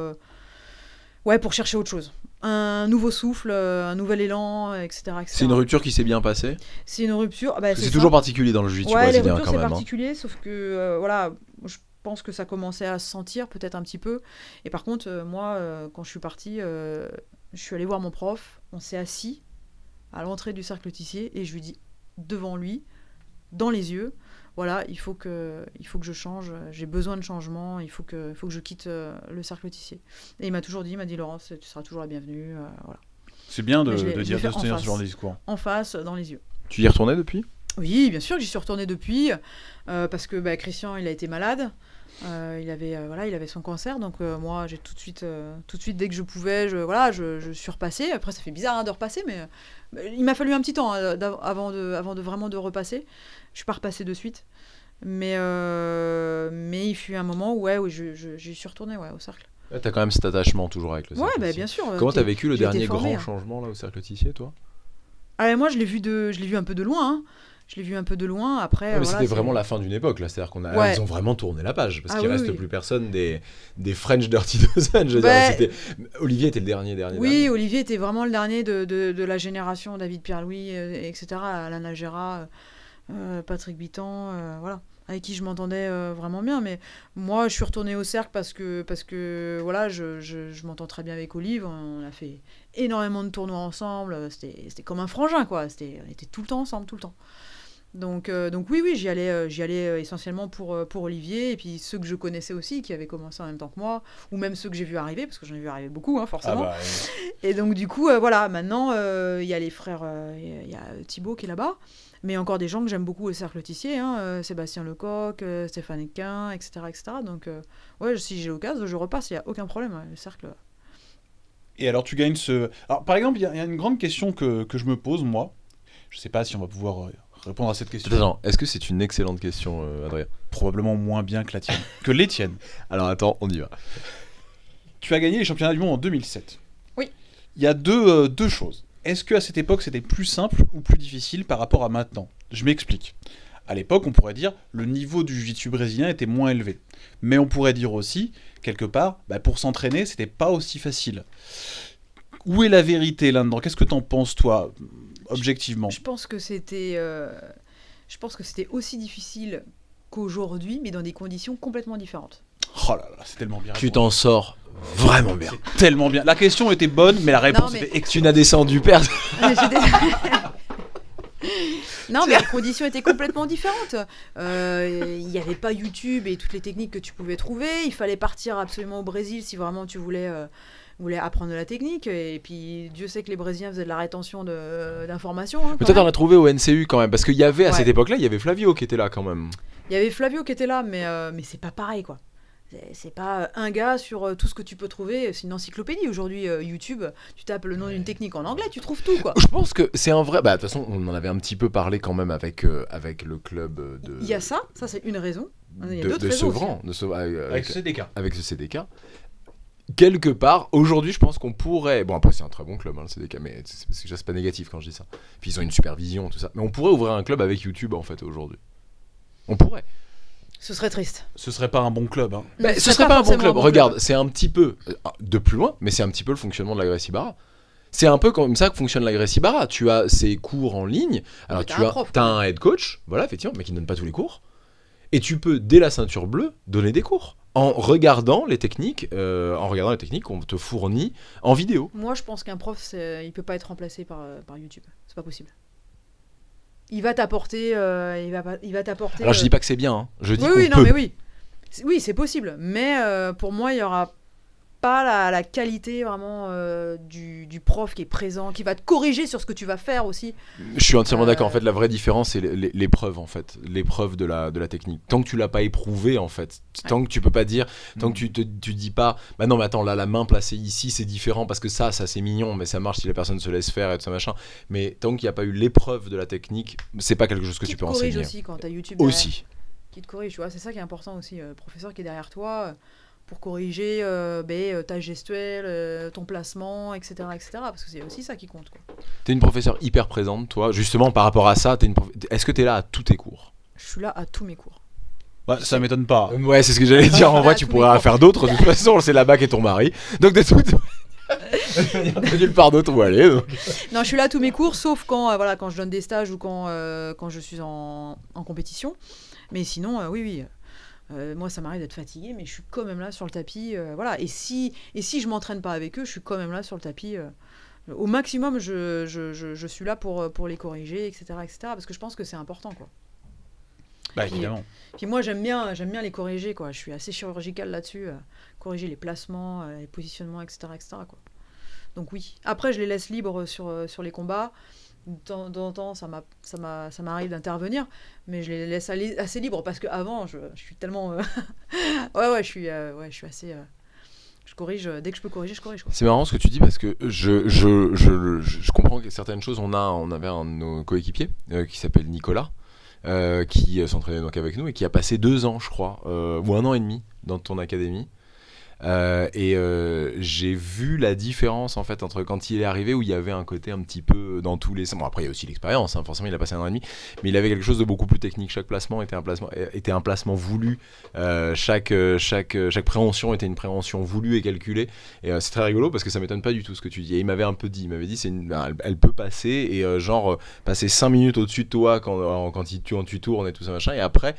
chercher autre chose. Un nouveau souffle, un nouvel élan, etc., etc. C'est une rupture qui s'est bien passée. C'est une rupture. C'est toujours particulier dans le jiu-jitsu les brésilien ruptures, quand c'est même. particulier, sauf que voilà, je pense que ça commençait à se sentir peut-être un petit peu. Et par contre, moi, quand je suis partie, je suis allée voir mon prof. On s'est assis à l'entrée du cercle Tissier et je lui dis devant lui, dans les yeux, voilà, il faut que je change, j'ai besoin de changement, il faut que je quitte le cercle Tissier. Et il m'a dit Laurence, tu seras toujours la bienvenue, voilà. C'est bien de Je l'ai dire fait de tenir ce genre de discours. En face, dans les yeux. Tu y es retourné depuis ? Oui, bien sûr que j'y suis retournée depuis, parce que Christian, il a été malade. Il avait son cancer, donc moi j'ai tout de suite dès que je pouvais, je suis repassée. Après ça fait bizarre de repasser, mais il m'a fallu un petit temps avant de vraiment de repasser. Je suis pas repassée de suite, mais il fut un moment où j'y suis retournée au cercle. T'as quand même cet attachement toujours avec le cercle. Ouais, bien sûr. Comment t'as vécu le dernier formée, grand changement là au cercle Tissier, toi ? Moi je l'ai vu un peu de loin. Hein. Je l'ai vu un peu de loin, après... mais c'était vraiment la fin d'une époque, là. C'est-à-dire ils ont vraiment tourné la page, parce qu'il reste plus personne des French Dirty Dozen, je veux dire. Olivier était le dernier. Oui, Olivier était vraiment le dernier de la génération, David Pierre-Louis, etc., Alain Agera, Patrick Bitan, voilà, avec qui je m'entendais vraiment bien. Mais moi, je suis retournée au cercle parce que voilà, je m'entends très bien avec Olive. On a fait énormément de tournois ensemble. C'était comme un frangin, quoi. On était tout le temps ensemble, tout le temps. Donc oui, j'y allais essentiellement pour Olivier, et puis ceux que je connaissais aussi, qui avaient commencé en même temps que moi, ou même ceux que j'ai vu arriver, parce que j'en ai vu arriver beaucoup, hein, forcément. Et donc du coup, voilà, maintenant, il y a les frères, il y a Thibaut qui est là-bas, mais encore des gens que j'aime beaucoup au cercle Tissier, hein, Sébastien Lecoq, Stéphane Equin, etc. Donc si j'ai l'occasion, je repasse, il n'y a aucun problème, le cercle. Et alors tu gagnes ce... Alors par exemple, il y a une grande question que je me pose, moi. Je sais pas si on va pouvoir répondre à cette question. Attends, est-ce que c'est une excellente question, Adrien ? Probablement moins bien que la tienne. Que les tiennes. Alors attends, on y va. Tu as gagné les championnats du monde en 2007. Oui. Il y a deux choses. Est-ce qu'à cette époque, c'était plus simple ou plus difficile par rapport à maintenant ? Je m'explique. À l'époque, on pourrait dire le niveau du jiu-jitsu brésilien était moins élevé. Mais on pourrait dire aussi, quelque part, pour s'entraîner, c'était pas aussi facile. Où est la vérité là-dedans ? Qu'est-ce que t'en penses, toi, objectivement ? Je pense que c'était aussi difficile qu'aujourd'hui, mais dans des conditions complètement différentes. Oh là là, c'est tellement bien. Tu t'en sors vraiment bien. C'est tellement bien. La question était bonne, mais la réponse était excellente. Tu n'as descendu perdre. Non, mais les conditions étaient complètement différentes. Il n'y avait pas YouTube et toutes les techniques que tu pouvais trouver. Il fallait partir absolument au Brésil si vraiment tu voulais apprendre la technique. Et puis, Dieu sait que les Brésiliens faisaient de la rétention d'informations. Hein, peut-être on a trouvé au NCU quand même, parce qu'il y avait à cette époque-là, il y avait Flavio qui était là quand même. Il y avait Flavio qui était là, mais c'est pas pareil, quoi. C'est pas un gars sur tout ce que tu peux trouver. C'est une encyclopédie aujourd'hui, YouTube. Tu tapes le nom d'une technique en anglais, tu trouves tout, quoi. Je pense que c'est un vrai... de toute façon, on en avait un petit peu parlé quand même avec le club de... Il y a ça c'est une raison. Il y a de d'autres raisons Sevran, avec ce CDK. Avec ce CDK. Quelque part, aujourd'hui, je pense qu'on pourrait... Bon, après, c'est un très bon club, hein, le CDK, mais c'est pas négatif quand je dis ça. Puis ils ont une supervision, tout ça. Mais on pourrait ouvrir un club avec YouTube, en fait, aujourd'hui. On pourrait. Ce serait triste. Ce serait pas un bon club. Hein. Ce serait pas un bon club. Regarde, c'est un petit peu, de plus loin, mais c'est un petit peu le fonctionnement de la Gracie Barra. C'est un peu comme ça que fonctionne la Gracie Barra. Tu as ces cours en ligne. Alors tu as un head coach, voilà, effectivement, mais qui ne donne pas tous les cours. Et tu peux, dès la ceinture bleue, donner des cours. En regardant les techniques qu'on te fournit en vidéo. Moi, je pense qu'un prof, il peut pas être remplacé par YouTube. C'est pas possible. Il va t'apporter. Alors je dis pas que c'est bien. Hein. Je dis oui, c'est possible. Mais pour moi, il y aura pas la qualité vraiment du prof qui est présent, qui va te corriger sur ce que tu vas faire aussi. Je suis entièrement d'accord. En fait, la vraie différence, c'est l'épreuve, en fait. L'épreuve de la technique. Tant que tu l'as pas éprouvé, en fait. Tant que tu peux pas dire, tant que tu dis pas, bah non, mais attends, là, la main placée ici, c'est différent parce que ça c'est mignon, mais ça marche si la personne se laisse faire et tout ça, machin. Mais tant qu'il n'y a pas eu l'épreuve de la technique, c'est pas quelque chose que tu peux enseigner. Qui te corrige aussi quand t'as YouTube aussi. Qui te corrige, tu vois, c'est ça qui est important aussi. Le professeur qui est derrière toi pour corriger ta gestuelle, ton placement, etc., parce que c'est aussi ça qui compte, quoi. T'es une professeure hyper présente, toi. Justement, par rapport à ça, est-ce que t'es là à tous tes cours? Je suis là à tous mes cours. Bah, ça m'étonne pas. Ouais, c'est ce que j'allais dire. En vrai, tu pourrais en faire d'autres. De toute façon, c'est là-bas qu'est ton mari. Donc, de toute de nulle part d'autre où aller. Donc. Non, je suis là à tous mes cours, sauf quand je donne des stages ou quand je suis en compétition. Mais sinon, oui. Moi, ça m'arrive d'être fatiguée, mais je suis quand même là sur le tapis. Voilà. Et si je m'entraîne pas avec eux, je suis quand même là sur le tapis. Au maximum, je suis là pour les corriger, etc., parce que je pense que c'est important, quoi. Bah, évidemment. Puis moi, j'aime bien les corriger, quoi. Je suis assez chirurgicale là-dessus, corriger les placements, les positionnements, etc., quoi. Donc oui. Après, je les laisse libres sur les combats. De temps en temps, ça m'arrive d'intervenir, mais je les laisse assez libres parce qu'avant, je suis tellement... je suis assez... Je corrige, dès que je peux corriger, je corrige, quoi. C'est marrant ce que tu dis parce que je comprends que certaines choses. On avait un de nos coéquipiers qui s'appelle Nicolas, qui s'entraînait donc avec nous et qui a passé 2 ans, je crois, ou 1 an et demi dans ton académie. J'ai vu la différence en fait entre quand il est arrivé où il y avait un côté un petit peu dans tous les sens. Bon, après il y a aussi l'expérience, hein, forcément il a passé 1 an et demi, mais il avait quelque chose de beaucoup plus technique. Chaque placement était un placement voulu. Chaque préhension était une préhension voulue et calculée. Et c'est très rigolo parce que ça m'étonne pas du tout ce que tu dis. Et il m'avait elle peut passer et passer 5 minutes au-dessus de toi quand tu tournes et tout ça machin. Et après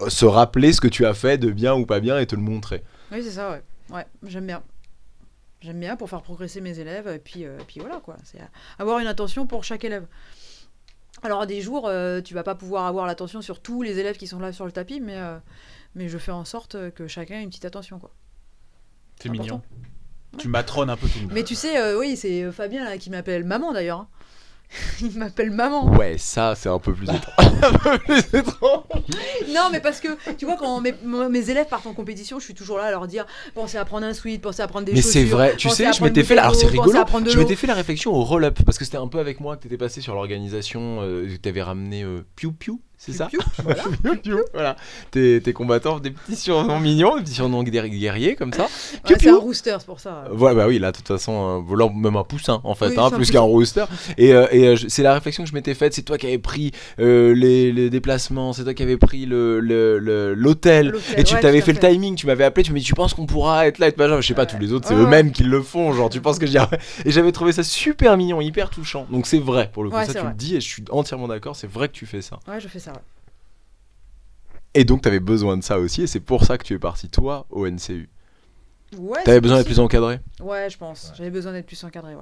se rappeler ce que tu as fait de bien ou pas bien et te le montrer. Oui, c'est ça, ouais. Ouais, j'aime bien pour faire progresser mes élèves, et puis voilà, quoi. C'est avoir une attention pour chaque élève. Alors à des jours, tu vas pas pouvoir avoir l'attention sur tous les élèves qui sont là sur le tapis, mais je fais en sorte que chacun ait une petite attention, quoi. C'est mignon. Ouais. Tu matrones un peu tout le monde. Mais tu sais, oui, c'est Fabien là, qui m'appelle maman d'ailleurs. Hein. Il m'appelle maman. Ouais, ça c'est un peu plus étrange. Non, mais parce que tu vois, quand mes élèves partent en compétition, je suis toujours là à leur dire pensez à prendre un sweat, pensez à prendre des chaussures. Mais c'est vrai, tu sais, je m'étais fait alors c'est rigolo, je m'étais fait la réflexion au roll-up parce que c'était un peu avec moi que t'étais passé sur l'organisation, t'avais ramené Piu Piu. C'est ça. Voilà. Voilà. Tes combattants, des petits surnoms mignons, des petits surnoms guerriers comme ça. Ouais, c'est un rooster, c'est pour ça. Ouais, bah oui, là, de toute façon, même un poussin en fait, oui, plus qu'un rooster. Et c'est la réflexion que je m'étais faite. C'est toi qui avais pris les déplacements, c'est toi qui avais pris l'hôtel. Et tu t'avais fait le timing. Tu m'avais appelé. Tu m'as dit, tu penses qu'on pourra être là et tout machin. Je sais pas, tous les autres, c'est eux-mêmes qui le font. Genre, tu penses que je dirais. Et j'avais trouvé ça super mignon, hyper touchant. Donc c'est vrai pour le coup. Ça, tu le dis et je suis entièrement d'accord. C'est vrai que tu fais ça. Ouais, je fais ça. Ouais. Et donc, t'avais besoin de ça aussi, et c'est pour ça que tu es parti, toi, au NCU. Ouais. T'avais besoin d'être plus encadré ? Ouais, je pense. Ouais. J'avais besoin d'être plus encadré, ouais.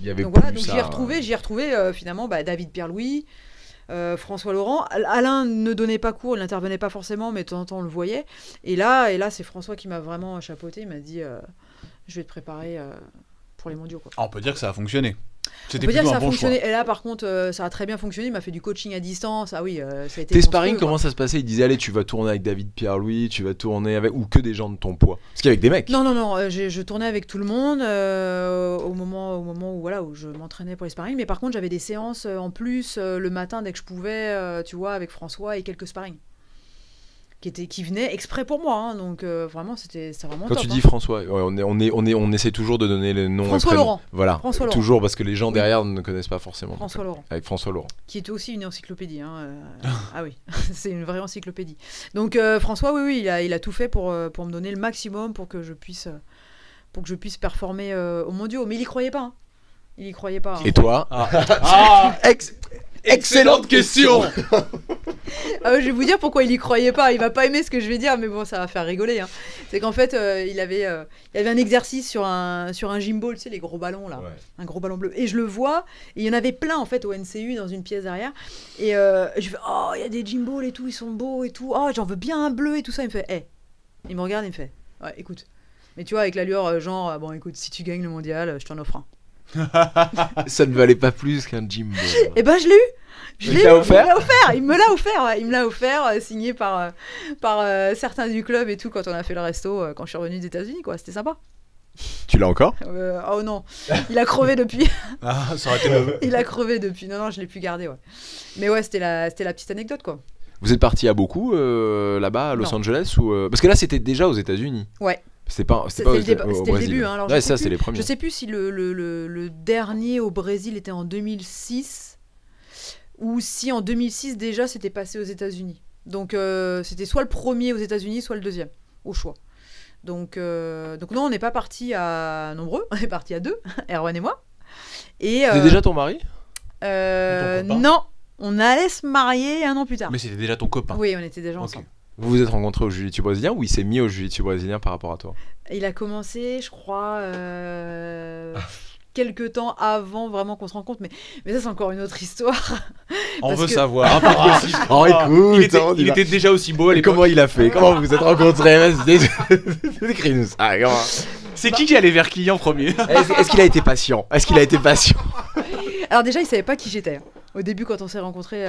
Il y avait donc plus voilà, donc ça... j'y ai retrouvé finalement David Pierre-Louis, François Laurent. Alain ne donnait pas cours, il n'intervenait pas forcément, mais de temps en temps on le voyait. Et là c'est François qui m'a vraiment chapeauté. Il m'a dit je vais te préparer pour les mondiaux, quoi. Ah, on peut dire que ça a fonctionné. C'était on peut dire que ça un a bon fonctionné. choix. Et là, par contre, ça a très bien fonctionné. Il m'a fait du coaching à distance. Ah oui, ça a été. Tes sparring, monstrueux, comment ça se passait ? Il disait allez, tu vas tourner avec David Pierre-Louis, tu vas tourner avec ou que des gens de ton poids ? Parce qu'avec des mecs. Non, je tournais avec tout le monde au moment où je m'entraînais pour les sparring. Mais par contre, j'avais des séances en plus le matin dès que je pouvais, tu vois, avec François et quelques sparring qui venaient exprès pour moi. Hein, donc vraiment, c'était vraiment Quand top. tu dis François, ouais, on essaie toujours de donner le nom. François Laurent. Voilà. François Laurent. Toujours parce que les gens derrière ne connaissent pas forcément. François Laurent. Avec François Laurent. Qui était aussi une encyclopédie. Hein, ah oui, c'est une vraie encyclopédie. Donc François, oui, il a tout fait pour me donner le maximum pour que je puisse performer aux mondiaux. Mais il y croyait pas. Hein. Il y croyait pas. Hein. Et toi ? Excellente question. Je vais vous dire pourquoi il y croyait pas. Il va pas aimer ce que je vais dire, mais bon, ça va faire rigoler. Hein. C'est qu'en fait, il avait un exercice sur un gym ball, tu sais, les gros ballons là, un gros ballon bleu. Et je le vois. Et il y en avait plein en fait au NCU dans une pièce derrière. Et je fais il y a des gym balls et tout, ils sont beaux et tout. J'en veux bien un bleu et tout ça. Il me fait, il me regarde, il me fait, ouais, écoute. Mais tu vois, avec l'allure, genre, bon, écoute, si tu gagnes le mondial, je t'en offre un. Ça ne valait pas plus qu'un Jimbo. Et ben, je l'ai eu. Il t'a offert ? Il me l'a offert, ouais. Il me l'a offert, signé par certains du club et tout, quand on a fait le resto, quand je suis revenue des États-Unis, quoi. C'était sympa. Tu l'as encore ? Oh non, il a crevé depuis. Ah, ça aurait été le... Il a crevé depuis. Non, je l'ai plus gardé, ouais. Mais ouais, c'était la petite anecdote, quoi. Vous êtes parti à beaucoup là-bas à Los Non. Angeles ou parce que là c'était déjà aux États-Unis. Ouais. C'était pas C'était aux le États- au c'était le Brésil. début, hein, alors ouais, je sais ça plus. c'est les premiers. Je sais plus si le dernier au Brésil était en 2006 ou si en 2006 déjà c'était passé aux États-Unis. Donc c'était soit le premier aux États-Unis, soit le deuxième, au choix. Donc non, on n'est pas parti à nombreux, on est parti à 2, Erwan et moi. Et C'était déjà ton mari ? Ton copain non, on allait se marier 1 an plus tard. Mais c'était déjà ton copain. Oui, on était déjà Ok. ensemble. Vous vous êtes rencontrés au Jiu-Jitsu brésilien ou il s'est mis au Jiu-Jitsu brésilien par rapport à toi ? Il a commencé, je crois, quelques temps avant vraiment qu'on se rencontre, mais ça c'est encore une autre histre. On Parce veut que- savoir. Pas possible. Oh, écoute, il était déjà aussi beau à Et l'époque. comment il a fait ? Comment vous vous êtes rencontrés ? Décris-nous ça. Comment- C'est qui allait vers qui en premier? Est-ce qu'il a été patient ? Alors déjà, il savait pas qui j'étais. Au début, quand on s'est rencontrés,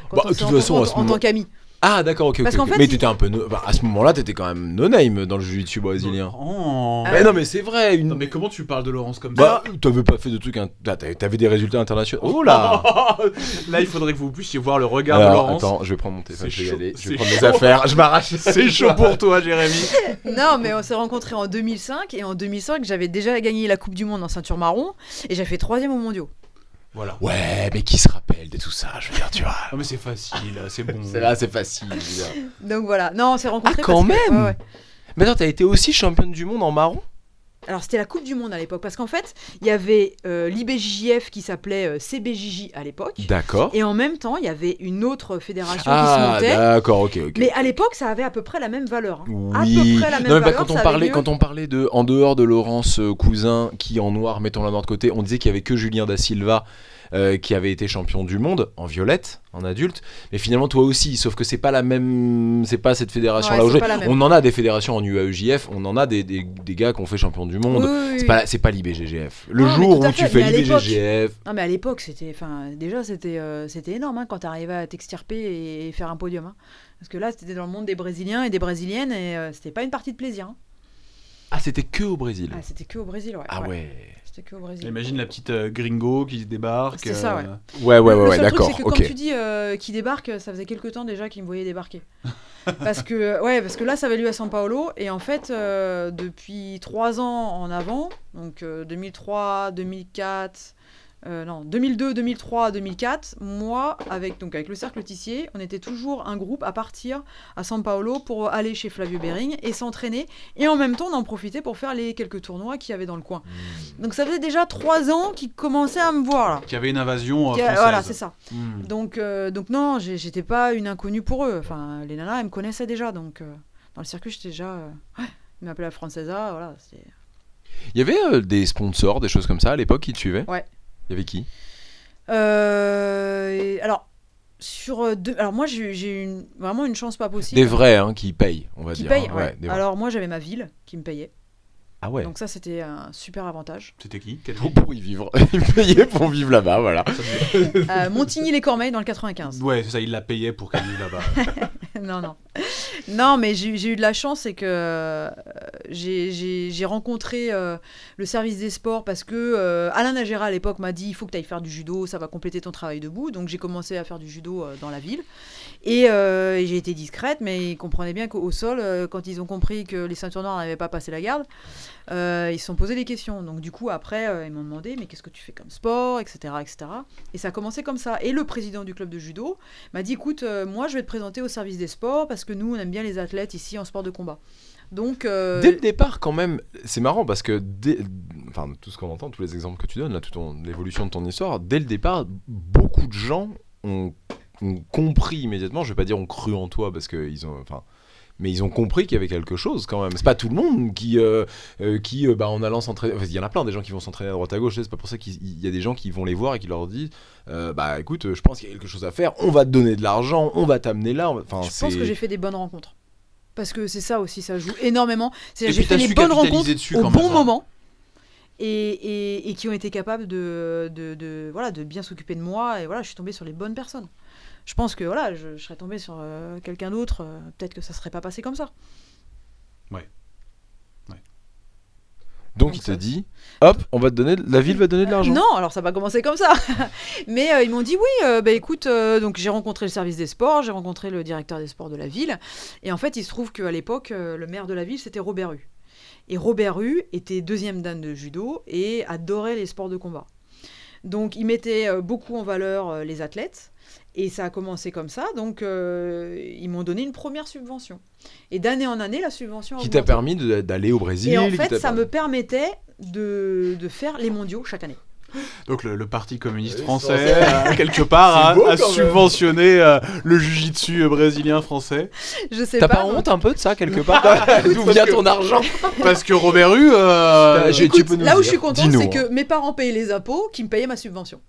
quand Bah, on de s'est toute façon, rencontrés à ce en moment- tant qu'amis. Ah d'accord, ok. Parce ok, qu'en ok. fait, Mais il- t'étais un peu à ce moment-là, t'étais quand même no name dans le Jiu-Jitsu brésilien. Oh. Mais non, mais c'est vrai. Non, mais comment tu parles de Laurence comme Bah, t'avais pas fait de trucs. T'avais des résultats internationaux. Oh là. Là, il faudrait que vous puissiez voir le regard Alors, de Laurence. attends, je vais prendre mon téléphone, C'est je vais y chaud, aller, je c'est vais prendre mes chaud. affaires, je m'arrache. C'est chaud pour toi, Jérémy. Non, mais on s'est rencontrés en 2005 et en 2005, j'avais déjà gagné la Coupe du Monde en ceinture marron et j'ai fait 3e aux mondiaux. Voilà. Ouais, mais qui se rappelle de tout ça, je veux dire, tu vois. Non, mais c'est facile, c'est bon. C'est là, c'est facile. Je veux dire. Donc voilà. Non, on s'est rencontrés. Ah, quand parce que- même. ouais. Mais attends, t'as été aussi championne du monde en marron ? Alors c'était la Coupe du Monde à l'époque parce qu'en fait, il y avait l'IBJJF qui s'appelait CBJJ à l'époque. D'accord. Et en même temps, il y avait une autre fédération qui se Ah, montait. d'accord, ok, ok. Mais à l'époque, ça avait à peu près la même valeur. hein. À Oui. peu près la même Non, mais bah, valeur. quand ça avait lieu. on parlait de en dehors de Laurence Cousin qui en noir, mettons la main de côté, on disait qu'il y avait que Julien da Silva qui avait été champion du monde en violette, en adulte. Mais finalement toi aussi, sauf que c'est pas la même, c'est pas cette fédération Ouais, là. c'est pas la même. On en a des fédérations en UAEJF, on en a des gars qui ont fait champion du monde. Oui, oui, oui. C'est pas l'IBJJF. Le Non, mais jour tout à où tu fait, fais mais à l'époque- l'IBJJF, Non mais à l'époque c'était, c'était énorme hein, quand t'arrivais à t'extirper et faire un podium. Hein. Parce que là c'était dans le monde des Brésiliens et des Brésiliennes et c'était pas une partie de plaisir. Hein. ah c'était que au Brésil. Ah, c'était que au Brésil, ouais. Ah ouais. ouais. C'était que au Brésil. Imagine la petite gringo qui débarque. C'est ça, ouais. Ouais, Le seul d'accord, truc, c'est que ok. quand tu dis qui débarque, ça faisait quelques temps déjà qu'ils me voyaient débarquer. parce que là, ça avait lieu à São Paulo. Et en fait, depuis 3 ans en avant, donc 2003, 2004, 2002, 2003, 2004, moi, avec le Cercle Tissier, on était toujours un groupe à partir à São Paulo pour aller chez Flavio Bering et s'entraîner. Et en même temps, on en profitait pour faire les quelques tournois qu'il y avait dans le coin. Donc ça faisait déjà 3 ans qu'ils commençaient à me voir là. Qu'il y avait une invasion française. Voilà, c'est ça. Hmm. Donc non, j'étais pas une inconnue pour eux. Enfin, les nanas, elles me connaissaient déjà. Donc dans le circuit, j'étais déjà... ouais, ils m'appelaient la Francesa, voilà. Il y avait des sponsors, des choses comme ça à l'époque qui te suivaient. Ouais. Il y avait qui ? Alors, alors moi, j'ai eu vraiment une chance pas possible. Des vrais hein, qui payent, on va Qui dire. payent, hein. ouais. Des vrais. Alors moi, j'avais ma ville qui me payait. Ah ouais. Donc ça, c'était un super avantage. C'était qui? Quelle Pour y vivre. Ils payaient pour vivre là-bas, voilà. Montigny-les-Cormeilles dans le 95. Ouais, c'est ça, il la payait pour qu'elle vive là-bas. Non. Non, mais j'ai eu de la chance, c'est que j'ai rencontré le service des sports parce que Alain Nagera à l'époque m'a dit il faut que tu ailles faire du judo, ça va compléter ton travail debout. Donc j'ai commencé à faire du judo dans la ville. Et j'ai été discrète, mais ils comprenaient bien qu'au sol, quand ils ont compris que les ceintures noires n'avaient pas passé la garde, ils se sont posés des questions. Donc du coup, après, ils m'ont demandé mais qu'est-ce que tu fais comme sport, etc., etc. Et ça a commencé comme ça. Et le président du club de judo m'a dit écoute, moi je vais te présenter au service des sports parce que nous on aime bien les athlètes ici en sport de combat. Donc Dès le départ, quand même, c'est marrant parce que enfin, tout ce qu'on entend, tous les exemples que tu donnes, là, l'évolution de ton histoire, dès le départ, beaucoup de gens ont compris immédiatement, je vais pas dire ont cru en toi parce que ils ont, enfin, mais ils ont compris qu'il y avait quelque chose quand même. C'est pas tout le monde qui en allant s'entraîner, enfin, il y en a plein des gens qui vont s'entraîner à droite à gauche, c'est pas pour ça qu'il y a des gens qui vont les voir et qui leur disent bah écoute, je pense qu'il y a quelque chose à faire, on va te donner de l'argent, on va t'amener là, enfin je pense que j'ai fait des bonnes rencontres. Parce que c'est ça aussi, ça joue énormément. Et J'ai puis, fait t'as les su bonnes capitaliser rencontres dessus au quand bon même. moment et qui ont été capables de bien s'occuper de moi. Et voilà, je suis tombée sur les bonnes personnes. Je pense que voilà, je serais tombée sur quelqu'un d'autre, peut-être que ça serait pas passé comme ça. Donc Donc il te ça- dit, hop, la ville va te donner de l'argent. Non, alors ça va commencer comme ça. Mais ils m'ont dit oui, bah écoute, donc j'ai rencontré le service des sports, j'ai rencontré le directeur des sports de la ville. Et en fait, il se trouve qu'à l'époque, le maire de la ville, c'était Robert Hue. Et Robert Hue était 2e dan de judo et adorait les sports de combat. Donc il mettait beaucoup en valeur les athlètes. Et ça a commencé comme ça, donc ils m'ont donné une première subvention. Et d'année en année, la subvention a Qui t'a augmenté. permis d'aller au Brésil. Et en qui fait, t'a ça permis- me permettait de faire les mondiaux chaque année. Donc le Parti communiste Oui, français, français. quelque part, C'est beau, a quand même. subventionné le jiu-jitsu brésilien français. Je sais T'as pas. pas donc- honte un peu de ça quelque part? D'où vient ton argent? Parce que Robert Hue... J'ai- Écoute, tu peux nous là où dire. je suis contente, Dis-nous, c'est que hein. mes parents payaient les impôts qui me payaient ma subvention.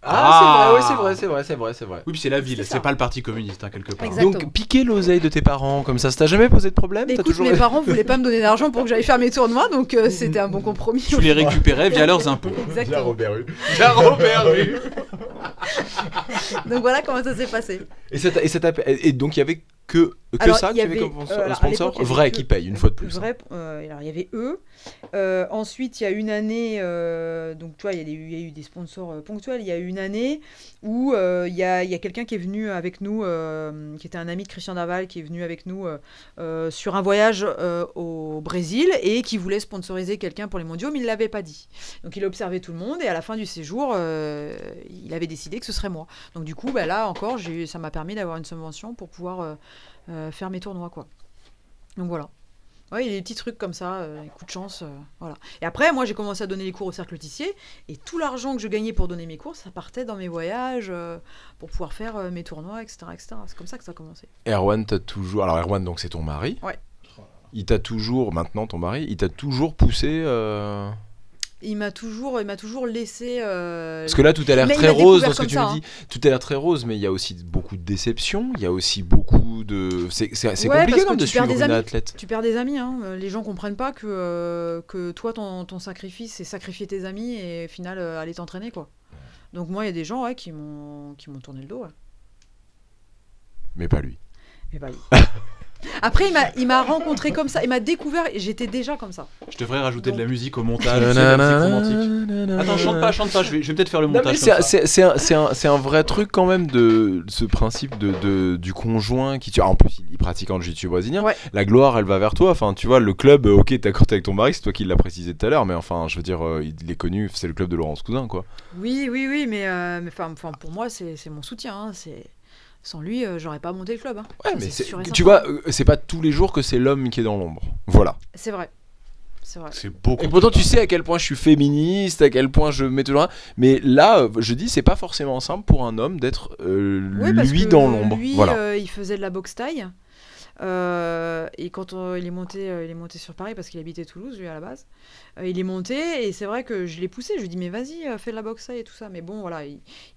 Ah, c'est vrai, c'est vrai. Oui, puis c'est la ville, C'est c'est ça. pas le Parti communiste, hein, quelque part. Exactement. Donc piquer l'oseille de tes parents comme ça t'a jamais posé de problème? T'as Écoute, toujours... mes parents voulaient pas me donner d'argent pour que j'aille faire mes tournois, donc c'était un bon compromis. Tu les récupérais via leurs impôts. Exactement. Hue. Via Robert Hue. Donc voilà comment ça s'est passé. Et donc il y avait que Alors, ça il que y tu avais avait, comme alors, à sponsor l'époque, il y avait vrai que- qui paye une fois de plus. Vrai, alors il y avait eux. Ensuite, il y a une année, donc tu vois, il y a eu des sponsors ponctuels. Il y a eu une année où il y a quelqu'un qui est venu avec nous, qui était un ami de Christian Daval, qui est venu avec nous sur un voyage au Brésil et qui voulait sponsoriser quelqu'un pour les mondiaux, mais il ne l'avait pas dit. Donc il a observé tout le monde et à la fin du séjour, il avait décidé que ce serait moi. Donc du coup, bah, là encore, ça m'a permis d'avoir une subvention pour pouvoir faire mes tournois, quoi. Donc voilà. Ouais, il y a des petits trucs comme ça, des coups de chance, voilà. Et après, moi, j'ai commencé à donner les cours au Cercle Tissier, et tout l'argent que je gagnais pour donner mes cours, ça partait dans mes voyages, pour pouvoir faire mes tournois, etc., etc. C'est comme ça que ça a commencé. Erwan t'a toujours... Alors Erwan, donc c'est ton mari. Ouais. Il t'a toujours, maintenant ton mari, il t'a toujours poussé... Et il m'a toujours laissé... Parce que là, tout a l'air Mais il très m'a rose découvert dans ce que comme tu ça, me dis. Tout a l'air très rose, mais il y a aussi beaucoup de déceptions. Il y a aussi beaucoup de... C'est Ouais, compliqué parce quand que même de tu perds suivre des une amis. athlète. Tu perds des amis, hein. Les gens comprennent pas que toi, ton sacrifice, c'est sacrifier tes amis et au final, aller t'entraîner, quoi. Donc moi, il y a des gens qui m'ont tourné le dos, ouais. Mais pas lui. Mais bah, après, il m'a rencontré comme ça, il m'a découvert, et j'étais déjà comme ça. Je devrais rajouter de la Donc- musique au montage, tu sais, de la musique romantique. Attends, chante pas, je vais peut-être faire le Non, mais montage comme ça. c'est un vrai truc quand même de ce principe du conjoint qui tue. En plus, il pratique en jiu-jitsu brésilien. Ouais. La gloire, elle va vers toi. Enfin, tu vois, le club, ok, t'es d'accord avec ton mari, c'est toi qui l'as précisé tout à l'heure, mais enfin, je veux dire, il est connu, c'est le club de Laurence Cousin, quoi. Oui, mais enfin, pour moi, c'est mon soutien. Hein, sans lui, j'aurais pas monté le club. Hein. Ouais, Ça, mais c'est sûr et tu certain. vois, c'est pas tous les jours que c'est l'homme qui est dans l'ombre. Voilà. C'est vrai. C'est vrai. C'est beaucoup. Et pourtant, tu sais à quel point je suis féministe, à quel point je mets toujours. Mais là, je dis, c'est pas forcément simple pour un homme d'être Oui, parce lui que dans l'ombre. Lui, Voilà. il faisait de la boxe taille. Et quand il est monté sur Paris parce qu'il habitait Toulouse, lui à la base, il est monté et c'est vrai que je l'ai poussé. Je lui ai dit mais vas-y, fais de la boxe taille et tout ça. Mais bon voilà,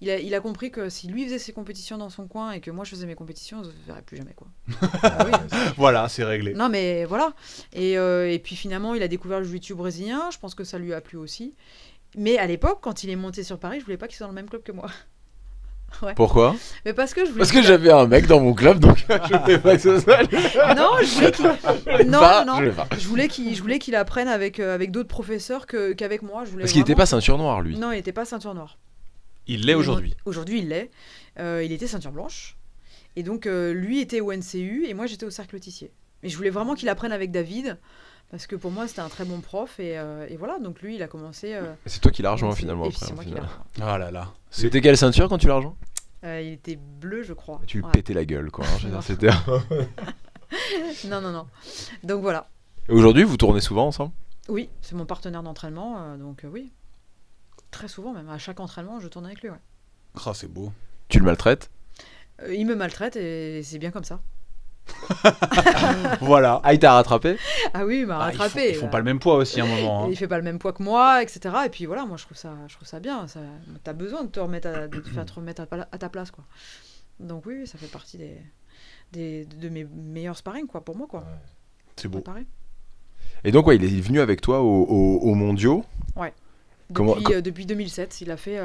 il a compris que si lui faisait ses compétitions dans son coin et que moi je faisais mes compétitions, on se verrait plus jamais quoi. Ah oui. Voilà, c'est réglé. Non mais voilà. Et puis finalement il a découvert le jiu-jitsu brésilien. Je pense que ça lui a plu aussi. Mais à l'époque, quand il est monté sur Paris, je voulais pas qu'il soit dans le même club que moi. Pourquoi? Mais parce que je voulais. Parce que j'avais un mec dans mon club, donc je voulais pas que ce soit. Non, je voulais qu'il. Non, Pas, non. je voulais pas. Je voulais qu'il apprenne avec d'autres professeurs qu'avec moi. Je voulais Parce qu'il était vraiment- pas ceinture noire, lui. Non, il n'était pas ceinture noire. Il l'est aujourd'hui. Aujourd'hui, il l'est. Il était ceinture blanche. Et donc, lui était au NCU et moi, j'étais au Cercle Tissier. Mais je voulais vraiment qu'il apprenne avec David. Parce que pour moi, c'était un très bon prof. Et voilà, donc lui, il a commencé. C'est toi qui l'as rejoint au NCU. finalement. Et puis après, c'est au moi qui final. l'ai rejoint. Ah là là. C'était quelle ceinture quand tu l'as rejoint? Il était bleu, je crois. Tu lui Ouais. pétais la gueule, quoi. Hein, je veux dire, Non. c'était. Non. Donc voilà. Et aujourd'hui, vous tournez souvent ensemble? Oui, c'est mon partenaire d'entraînement. Donc oui. Très souvent, même. À chaque entraînement, je tourne avec lui. Ouais. Ah, c'est beau. Tu le maltraites? Il me maltraite et c'est bien comme ça. Voilà. Ah, il t'a rattrapé? Ah oui, il m'a Ah, rattrapé. ils font pas le même poids aussi à un moment. hein. Il fait pas le même poids que moi, etc. Et puis voilà, moi je trouve ça bien. T'as besoin de te remettre de te remettre à ta place, quoi. Donc oui, ça fait partie de mes meilleurs sparring, quoi, pour moi, quoi. C'est beau. Préparé. Et donc, ouais, il est venu avec toi aux mondiaux. Comment- Depuis 2007, il a fait.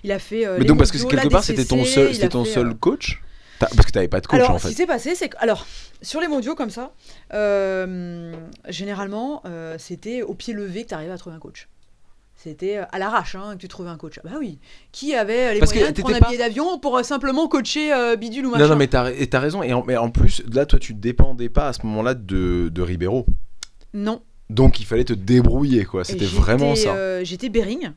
Mais les donc, parce que mondiaux, quelque la part, c'était ton DCC, seul, il c'était a ton fait, seul coach. Parce que t'avais pas de coach alors, en ce qui fait. s'est passé, c'est que, alors, sur les mondiaux comme ça, généralement, c'était au pied levé que tu arrivais à trouver un coach. C'était à l'arrache que tu trouvais un coach. Bah oui, qui avait les Parce que moyens de prendre t'étais un billet d'avion pour simplement coacher bidule ou machin. Non, non, mais t'as raison. Mais en plus, là, toi, tu dépendais pas à ce moment-là de Ribeiro. Non. Donc, il fallait te débrouiller, quoi. Et C'était vraiment ça. J'étais Bering.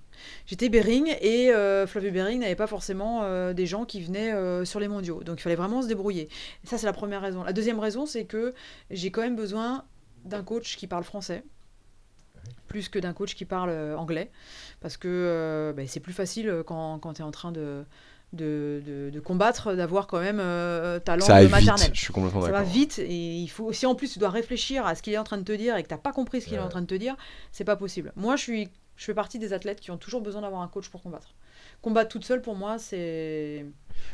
J'étais Bering et Flavio Bering n'avait pas forcément des gens qui venaient sur les mondiaux. Donc il fallait vraiment se débrouiller. Et ça, c'est la première raison. La deuxième raison, c'est que j'ai quand même besoin d'un coach qui parle français, plus que d'un coach qui parle anglais. Parce que c'est plus facile quand tu es en train de combattre, d'avoir quand même ta langue Ça va maternelle. vite, je suis complètement Ça d'accord. va vite et il faut, si en plus tu dois réfléchir à ce qu'il est en train de te dire et que tu n'as pas compris ce qu'il est en train de te dire, c'est pas possible. Moi, je fais partie des athlètes qui ont toujours besoin d'avoir un coach pour combattre. Combattre toute seule, pour moi, c'est...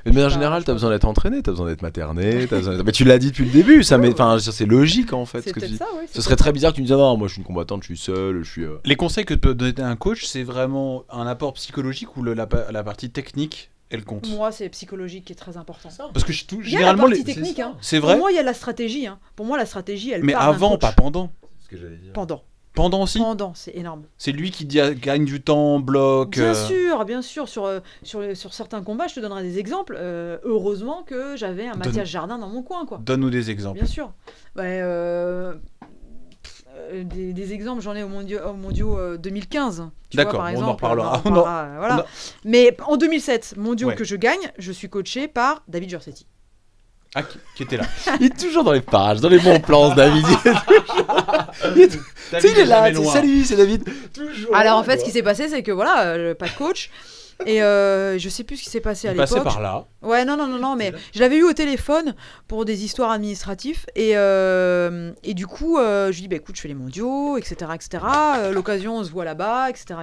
Mais de manière pas- générale, je t'as sais besoin d'être entraîné, t'as besoin d'être materné, mais tu l'as dit depuis le début, ça, mais enfin, c'est logique en fait. C'est Ce que tu peut-être dis. ça, oui. Ce serait très bizarre que tu me dises non, moi je suis une combattante, je suis seul, je suis. Les conseils que peut donner un coach, c'est vraiment un apport psychologique ou la partie technique, elle compte. Moi, c'est psychologique qui est très important. Parce que Il y a la généralement, partie technique. c'est Pour vrai. moi, il y a la stratégie. Pour moi, la stratégie, elle Mais part d'un avant, coach. pas pendant. Ce que j'allais dire. Pendant. Pendant aussi. Pendant, c'est énorme. C'est lui qui gagne du temps, bloque. Bien sûr. Sur certains combats, je te donnerai des exemples. Heureusement que j'avais un Mathias Jardin dans mon coin, quoi. Donne-nous des exemples. Bien sûr. Des exemples, j'en ai au mondiaux 2015. Tu vois, D'accord, par on en exemple, reparlera. voilà. Mais en 2007, mondiaux Ouais. que je gagne, je suis coaché par David Giorsetti. Ah, qui était là. Il est toujours dans les parages, dans les bons plans, ce David. Tu sais, il est là, tu sais, salut, c'est David. Toujours. Alors en fait, ce qui s'est passé, c'est que voilà, pas de coach. Et je sais plus ce qui s'est passé à Il l'époque. passait par là. Ouais, non, mais je l'avais eu au téléphone pour des histoires administratives. Et du coup, je lui dis, bah écoute, je fais les mondiaux, etc. L'occasion, on se voit là-bas, etc.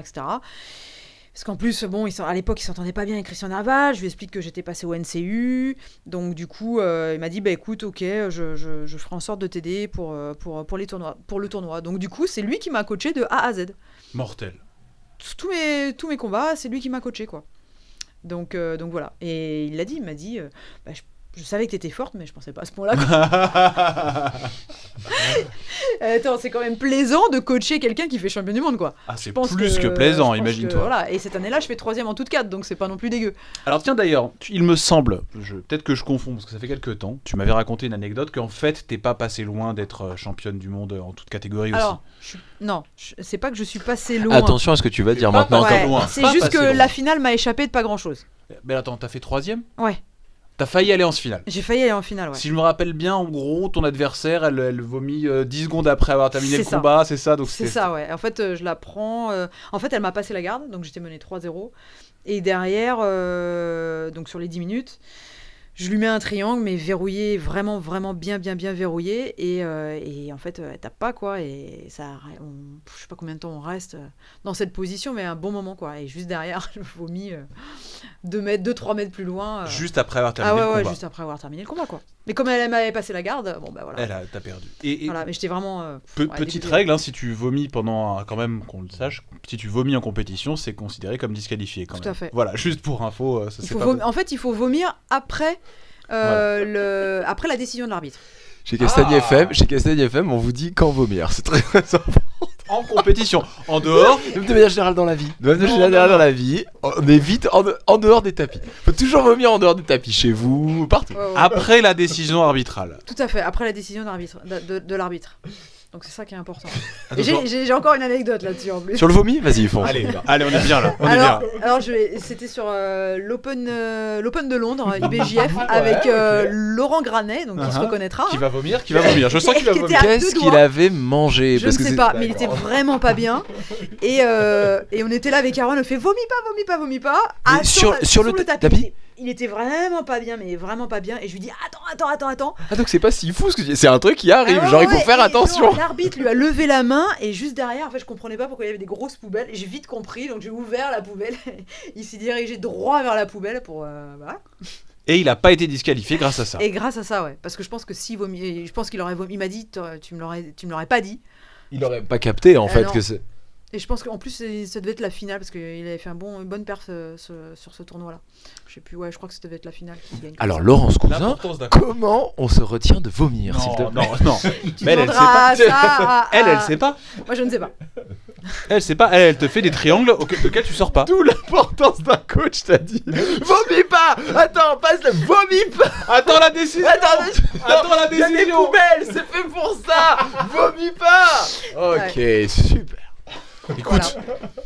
Parce qu'en plus, bon, à l'époque, il s'entendait pas bien avec Christian Narval. Je lui explique que j'étais passé au NCU. Donc, du coup, il m'a dit, bah écoute, ok, je ferai en sorte de t'aider pour les tournois, pour le tournoi. Donc, du coup, c'est lui qui m'a coaché de A à Z. Mortel. Tous mes combats, c'est lui qui m'a coaché, quoi. Donc voilà. Et il m'a dit, bah, je savais que t'étais forte, mais je pensais pas à ce point-là. Attends, c'est quand même plaisant de coacher quelqu'un qui fait champion du monde, quoi. Ah, c'est Je pense plus que plaisant, je pense imagine-toi. que, voilà. Et cette année-là, je fais 3e en toute 4, donc c'est pas non plus dégueu. Alors tiens d'ailleurs, il me semble, peut-être que je confonds parce que ça fait quelques temps, tu m'avais raconté une anecdote qu'en fait t'es pas passé loin d'être championne du monde en toute catégorie Alors, c'est pas que je suis passé loin. Attention à ce que tu vas dire Pas maintenant. passé Ouais, loin. c'est Pas juste passé que loin. la finale m'a échappé de pas grand-chose. Mais attends, t'as fait 3e? Ouais, T'as failli aller en finale. j'ai failli aller en finale, ouais. Si je me rappelle bien, en gros, ton adversaire, elle vomit 10 secondes après avoir terminé le C'est ça. combat, c'est ça donc C'est c'était- ça, ouais. En fait, je la prends. En fait, elle m'a passé la garde, donc j'étais menée 3-0. Et derrière, donc sur les 10 minutes, je lui mets un triangle, mais verrouillé, vraiment, vraiment bien verrouillé. Et en fait, elle tape pas, quoi. Et ça, je sais pas combien de temps on reste dans cette position, mais un bon moment, quoi. Et juste derrière, je vomis 2-3 mètres plus loin. Juste après avoir Ah terminé ouais, le ouais, combat. juste après avoir terminé le combat, quoi. Mais comme elle m'avait passé la garde, bon, bah voilà. T'as perdu. Et Voilà, mais j'étais vraiment. petite dégoûtée. règle, hein, si tu vomis pendant, quand même qu'on le sache, si tu vomis en compétition, c'est considéré comme disqualifié quand Tout même. à fait. Voilà, juste pour info, ça Il c'est faut pas. en fait, il faut vomir après, après la décision de l'arbitre. Chez Castagne FM, on vous dit quand vomir. C'est très important. En compétition, en dehors. Même de manière générale dans la vie. De manière générale dans la vie, on évite en dehors des tapis. Faut toujours vomir en dehors des tapis, chez vous, partout. Ouais. Après la décision arbitrale. Tout à fait, après la décision de l'arbitre. Donc c'est ça qui est important. Et Attention. j'ai encore une anecdote là-dessus en plus. Sur le vomi, vas-y, fonce. Allez, on est bien là. Alors c'était sur l'Open de Londres, IBJF, avec Laurent Granet, donc qui se reconnaîtra. Qui va vomir. Je sens qu'il va Qui vomir. était à Qu'est-ce deux qu'il doigts. avait mangé? Je ne sais pas, mais il était vraiment pas bien. Et on était là avec Aaron, on fait vomis pas. Mais Attends, sur le tapis. Il était vraiment pas bien, mais vraiment pas bien. Et je lui dis attends. Ah, donc c'est pas si fou ce que tu dis. C'est un truc qui arrive, Ah ouais, genre il faut ouais, faire et attention. genre, l'arbitre lui a levé la main et juste derrière, en fait, je comprenais pas pourquoi il y avait des grosses poubelles. Et j'ai vite compris, donc j'ai ouvert la poubelle. Il s'est dirigé droit vers la poubelle pour voilà. Et il a pas été disqualifié grâce à ça. Et grâce à ça, ouais. Parce que je pense que s'il vomit, je pense qu'il aurait vomi. Il m'a dit, tu me l'aurais pas dit. Il aurait pas capté en fait non. que c'est. Et je pense qu'en plus, ça devait être la finale parce qu'il avait fait une bonne perf sur ce tournoi-là. Je sais plus, ouais, je crois que ça devait être la finale qui gagne. Alors Laurence Cousin, L'importance d'un comment on se retient de vomir, s'il te plaît? non. Tu Mais elle sait demanderas pas. ça à- Elle sait pas. Moi, je ne sais pas. Elle sait pas. Elle te fait des triangles desquels tu sors pas. D'où l'importance d'un coach, t'as dit. Vomis pas. Attends, passe le vomis pas. Attends la décision. Attends la il y a des poubelles, c'est fait pour ça. Vomis pas. Ok, super.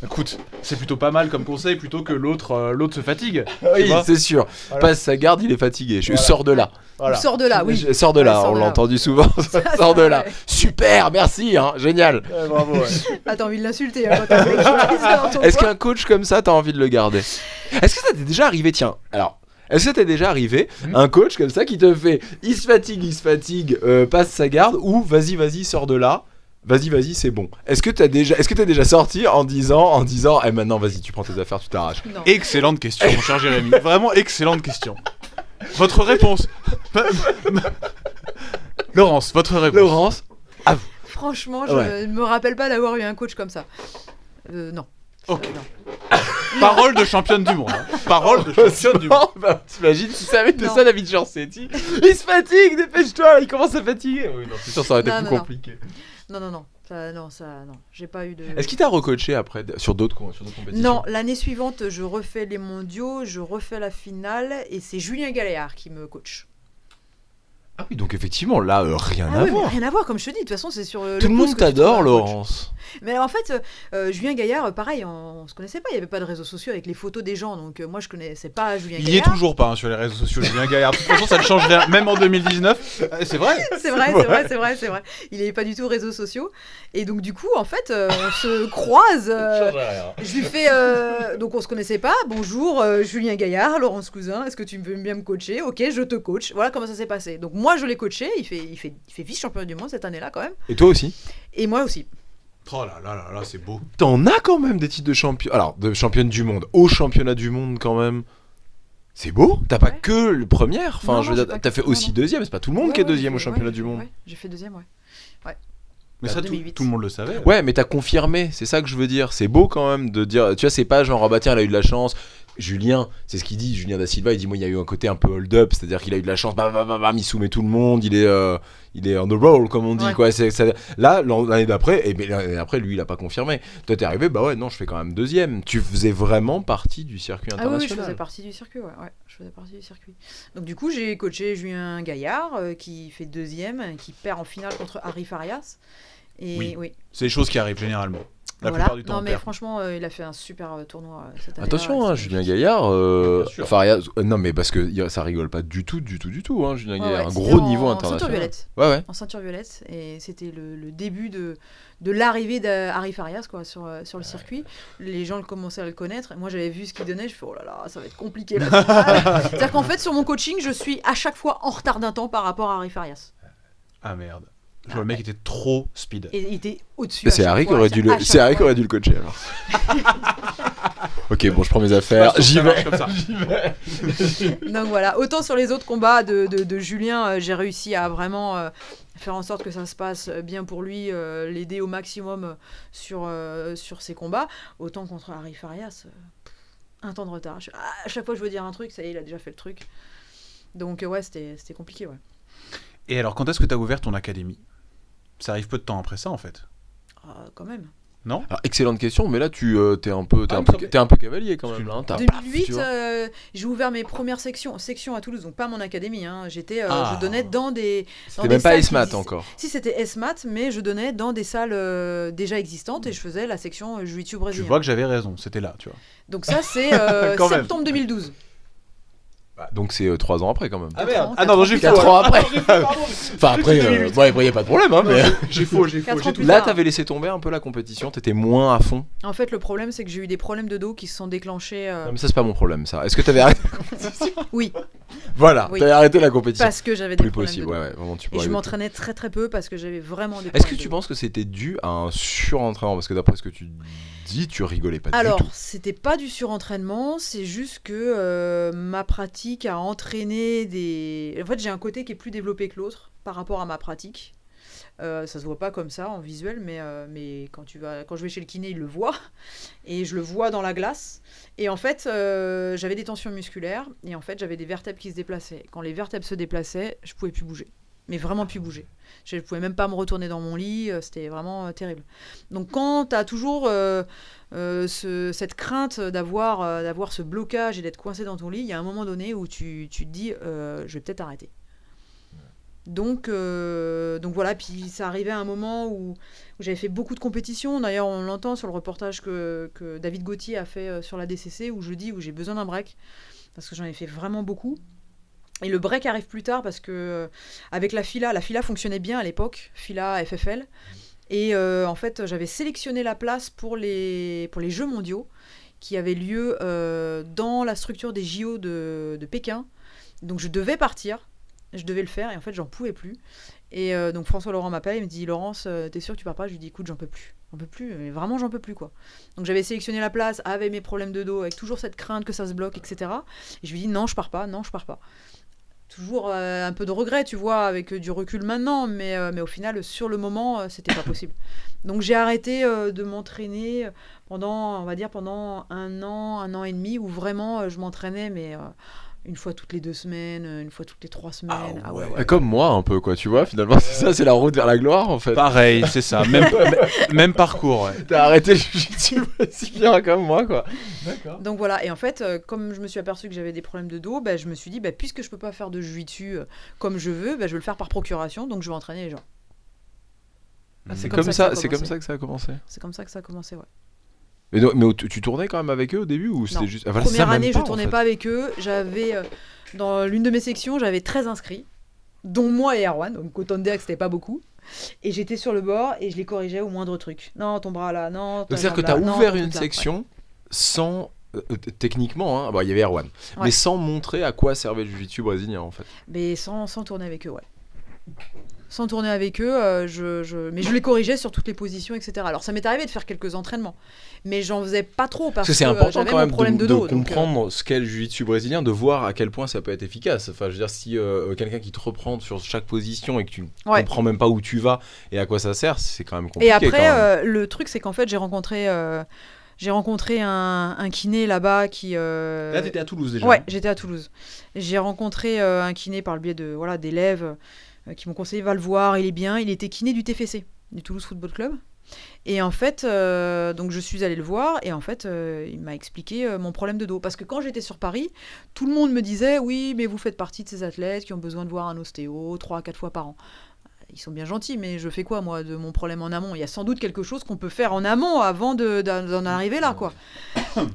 Écoute, c'est plutôt pas mal comme conseil plutôt que l'autre se fatigue. Oui, Tu vois c'est sûr. Voilà. Passe sa garde, il est fatigué. Je sors de là. Voilà. Sors de là, oui. Sors de là, Ouais, sors on de l'a là. entendu souvent. Sors de là. ouais. Super, merci, hein, génial. Ouais, bravo. Ouais. Ah, t'as envie de l'insulter quand t'as un mec qui glisse dans ton Est-ce coin. qu'un coach comme ça, t'as envie de le garder? Est-ce que ça t'est déjà arrivé? Tiens, alors, est-ce que t'es déjà arrivé un coach comme ça qui te fait il se fatigue, passe sa garde, ou vas-y, sors de là, vas-y, c'est bon. Est-ce que t'es déjà sorti en disant, maintenant vas-y, tu prends tes affaires, tu t'arraches? Non. Excellente question, mon cher Jérémy. Vraiment excellente question. Votre réponse. Laurence, votre réponse. Laurence, Franchement, je Ouais. ne me rappelle pas d'avoir eu un coach comme ça. Non. Ok. Non. Parole de championne du monde. hein. Parole de championne du monde. bah, t'imagines si ça avait été Non. ça David Giorgetti? Il se fatigue, dépêche-toi, il commence à fatiguer. Oui, non, c'est sûr, ça aurait été Non, plus non, non. compliqué. Non. Non. J'ai pas eu de. Est-ce qu'il t'a recoaché après sur d'autres compétitions? Non, l'année suivante, je refais les mondiaux, je refais la finale, et c'est Julien Galéard qui me coach. Ah oui, donc effectivement, là, rien Ah à oui, mais voir. rien à voir, comme je te dis. De toute façon, c'est sur Tout le pouce monde que tu t'adore, trouves un coach. Laurence. Mais en fait, Julien Gaillard, pareil, on se connaissait pas. Il y avait pas de réseaux sociaux avec les photos des gens, donc moi je connaissais pas Julien Il y est Gaillard. toujours pas hein, sur les réseaux sociaux, Julien Gaillard. De toute façon, ça ne change rien, même en 2019. C'est vrai. C'est vrai. Il est pas du tout réseaux sociaux. Et donc du coup, en fait, on se croise. Je lui fais, donc on se connaissait pas. Bonjour, Julien Gaillard, Laurence Cousin. Est-ce que tu veux bien me coacher? Ok, je te coach. Voilà comment ça s'est passé. Donc moi, je l'ai coaché. Il fait vice-champion du monde cette année-là quand même. Et toi aussi? Et moi aussi. Oh là, c'est beau. T'en as quand même des titres de champion. Alors, de championne du monde, au championnat du monde quand même. C'est beau. T'as pas Ouais. que le première. Enfin, Non, je veux j'ai dire, pas t'as que- fait non, aussi non. deuxième. C'est pas tout le monde qui est Ouais, deuxième au j'ai- championnat ouais, du monde. ouais, j'ai fait deuxième, ouais. Mais ça, tout 2008. le monde le savait. Ouais, mais t'as confirmé, c'est ça que je veux dire. C'est beau quand même de dire. Tu vois, c'est pas genre, oh bah tiens, elle a eu de la chance. Julien, c'est ce qu'il dit. Julien da Silva, il dit, moi, il y a eu un côté un peu hold-up, c'est-à-dire qu'il a eu de la chance. Il soumet tout le monde. Il est on the roll, comme on dit. Ouais. Quoi. Là, l'année d'après, l'année d'après, lui, il a pas confirmé. Toi, t'es arrivé, bah ouais, non, je fais quand même deuxième. Tu faisais vraiment partie du circuit Ah oui, je international. faisais partie du circuit, ouais. Je faisais partie du circuit. Donc du coup, j'ai coaché Julien Gaillard, qui fait deuxième, qui perd en finale contre Harry Farias. Et oui. C'est des choses qui arrivent généralement. La Voilà. plupart du temps, Non on mais perd. franchement, il a fait un super tournoi cette année. Attention, hein, Julien Gaillard, Bien sûr. Farias, non mais parce que ça rigole pas du tout, hein, Julien Gaillard, un c'était gros niveau en ceinture international. violette. Ouais. En ceinture violette, et c'était le début de l'arrivée d'Harry Farias quoi, sur le circuit. Les gens commençaient à le connaître, et moi j'avais vu ce qu'il donnait, je fais oh là là, ça va être compliqué là. C'est-à-dire qu'en fait, sur mon coaching, je suis à chaque fois en retard d'un temps par rapport à Harry Farias. Ah merde. Le mec était trop speed. Et il était au-dessus. C'est Harry qui aurait dû le coacher alors. Ok, bon, je prends mes affaires, Pas sûr que j'y ça marche vais. comme ça. Donc voilà, autant sur les autres combats de Julien, j'ai réussi à vraiment faire en sorte que ça se passe bien pour lui, l'aider au maximum sur ses combats. Autant contre Harry Farias, un temps de retard. À chaque fois que je veux dire un truc, ça y est, il a déjà fait le truc. Donc ouais, c'était compliqué, ouais. Et alors, quand est-ce que t'as ouvert ton académie? Ça arrive peu de temps après ça, en fait. Quand même. Non? Alors, excellente question, mais là tu t'es un peu ok. t'es un peu cavalier quand même là. Hein, t'as- 2008, tu vois. j'ai ouvert mes premières sections à Toulouse, donc pas mon académie. Hein. Ah. Je donnais dans des. C'était même pas salles qui ESMAT existaient. encore. Si c'était SMAT, mais je donnais dans des salles déjà existantes et je faisais la section Jiu-Jitsu Tu brésilien. vois que j'avais raison, c'était là, tu vois. Donc ça c'est Quand même. septembre 2012. Bah, donc c'est 3 ans après quand même. Ah merde. Ah non, j'ai faux. 4 ans après. Pardon. Enfin après, y a pas de problème hein, mais J'ai faux, 4 ans j'ai plus tout. là tard. t'avais laissé tomber un peu la compétition, t'étais moins à fond. En fait, le problème c'est que j'ai eu des problèmes de dos qui se sont déclenchés. Non mais ça c'est pas mon problème ça. Est-ce que t'avais arrêté? Oui. Voilà, Oui. t'avais arrêté la compétition. Parce que j'avais des Plus problèmes possible, de dos. ouais, vraiment, tu Et pourrais je éviter. m'entraînais très très peu parce que j'avais vraiment des Est-ce que problèmes tu de dos. penses que c'était dû à un surentraînement? Parce que d'après ce que tu dis, tu rigolais pas du Alors, tout. c'était pas du surentraînement, c'est juste que ma pratique a entraîné des... En fait, j'ai un côté qui est plus développé que l'autre par rapport à ma pratique. Ça se voit pas comme ça en visuel, mais quand je vais chez le kiné, il le voit. Et je le vois dans la glace. Et en fait, j'avais des tensions musculaires. Et en fait, j'avais des vertèbres qui se déplaçaient. Quand les vertèbres se déplaçaient, je pouvais plus bouger. Mais vraiment plus bouger. Je pouvais même pas me retourner dans mon lit. C'était vraiment terrible. Donc quand tu as toujours cette crainte d'avoir ce blocage et d'être coincé dans ton lit, il y a un moment donné où tu te dis je vais peut-être arrêter. Donc voilà, puis ça arrivait à un moment où j'avais fait beaucoup de compétitions. D'ailleurs, on l'entend sur le reportage que David Gauthier a fait sur la DCC, où je dis où j'ai besoin d'un break, parce que j'en ai fait vraiment beaucoup. Et le break arrive plus tard, parce que avec la FILA fonctionnait bien à l'époque, FILA, FFL. Et en fait, j'avais sélectionné la place pour les Jeux mondiaux, qui avaient lieu dans la structure des JO de Pékin. Donc je devais partir. Je devais le faire et en fait j'en pouvais plus. Et donc François Laurent m'appelle, il me dit Laurence, t'es sûre que tu pars pas? Je lui dis écoute, j'en peux plus, mais vraiment j'en peux plus quoi. Donc j'avais sélectionné la place avec mes problèmes de dos, avec toujours cette crainte que ça se bloque, etc. Et je lui dis non je pars pas. Toujours un peu de regret, tu vois, avec du recul maintenant, mais au final sur le moment c'était pas possible. Donc j'ai arrêté de m'entraîner pendant un an et demi, où vraiment je m'entraînais, mais une fois toutes les 2 semaines, une fois toutes les 3 semaines. Ah ouais. Comme moi un peu, quoi, tu vois, finalement, c'est ça, c'est la route vers la gloire, en fait. Pareil, c'est ça. Même parcours. Ouais. T'as arrêté le jiu-jitsu aussi bien comme moi, quoi. D'accord. Donc voilà, et en fait, comme je me suis aperçu que j'avais des problèmes de dos, je me suis dit, puisque je peux pas faire de jiu-jitsu comme je veux, je vais le faire par procuration, donc je vais entraîner les gens. C'est comme comme ça ça, que ça a c'est comme commencé. ça que ça a commencé. C'est comme ça que ça a commencé, ouais. Mais, donc, mais tu tournais quand même avec eux au début, ou c'était Non. juste... Ah, voilà, c'est Première ça, même année, pas, je tournais en fait. pas avec eux. J'avais, dans l'une de mes sections, j'avais 13 inscrits, dont moi et Erwan, donc autant te dire que c'était pas beaucoup. Et j'étais sur le bord et je les corrigeais au moindre truc. Non, ton bras là, non. Donc c'est-à-dire que t'as ouvert une section sans... techniquement, hein, bon, il y avait Erwan, Ouais. mais sans montrer à quoi servait le jiu-jitsu brésilien, en fait. Mais sans tourner avec eux, ouais. Sans tourner avec eux, mais je les corrigeais sur toutes les positions, etc. Alors ça m'est arrivé de faire quelques entraînements, mais j'en faisais pas trop parce Parce que c'est que important j'avais quand mon même problème de de dos. comprendre ce qu'est le jiu-jitsu brésilien, de voir à quel point ça peut être efficace. Enfin, je veux dire, si quelqu'un qui te reprend sur chaque position et que tu Ouais. comprends même pas où tu vas et à quoi ça sert, c'est quand même compliqué. Et après, quand même. le truc, c'est qu'en fait, j'ai rencontré un kiné là-bas qui... Là, t'étais à Toulouse déjà. Ouais, j'étais à Toulouse. J'ai rencontré un kiné par le biais d'élèves qui m'ont conseillé, va le voir, il est bien. Il était kiné du TFC, du Toulouse Football Club. Et en fait, donc je suis allée le voir et en fait, il m'a expliqué mon problème de dos. Parce que quand j'étais sur Paris, tout le monde me disait, oui, mais vous faites partie de ces athlètes qui ont besoin de voir un ostéo 3 à 4 fois par an. Ils sont bien gentils, mais je fais quoi, moi, de mon problème en amont? Il y a sans doute quelque chose qu'on peut faire en amont avant d'en arriver là, quoi.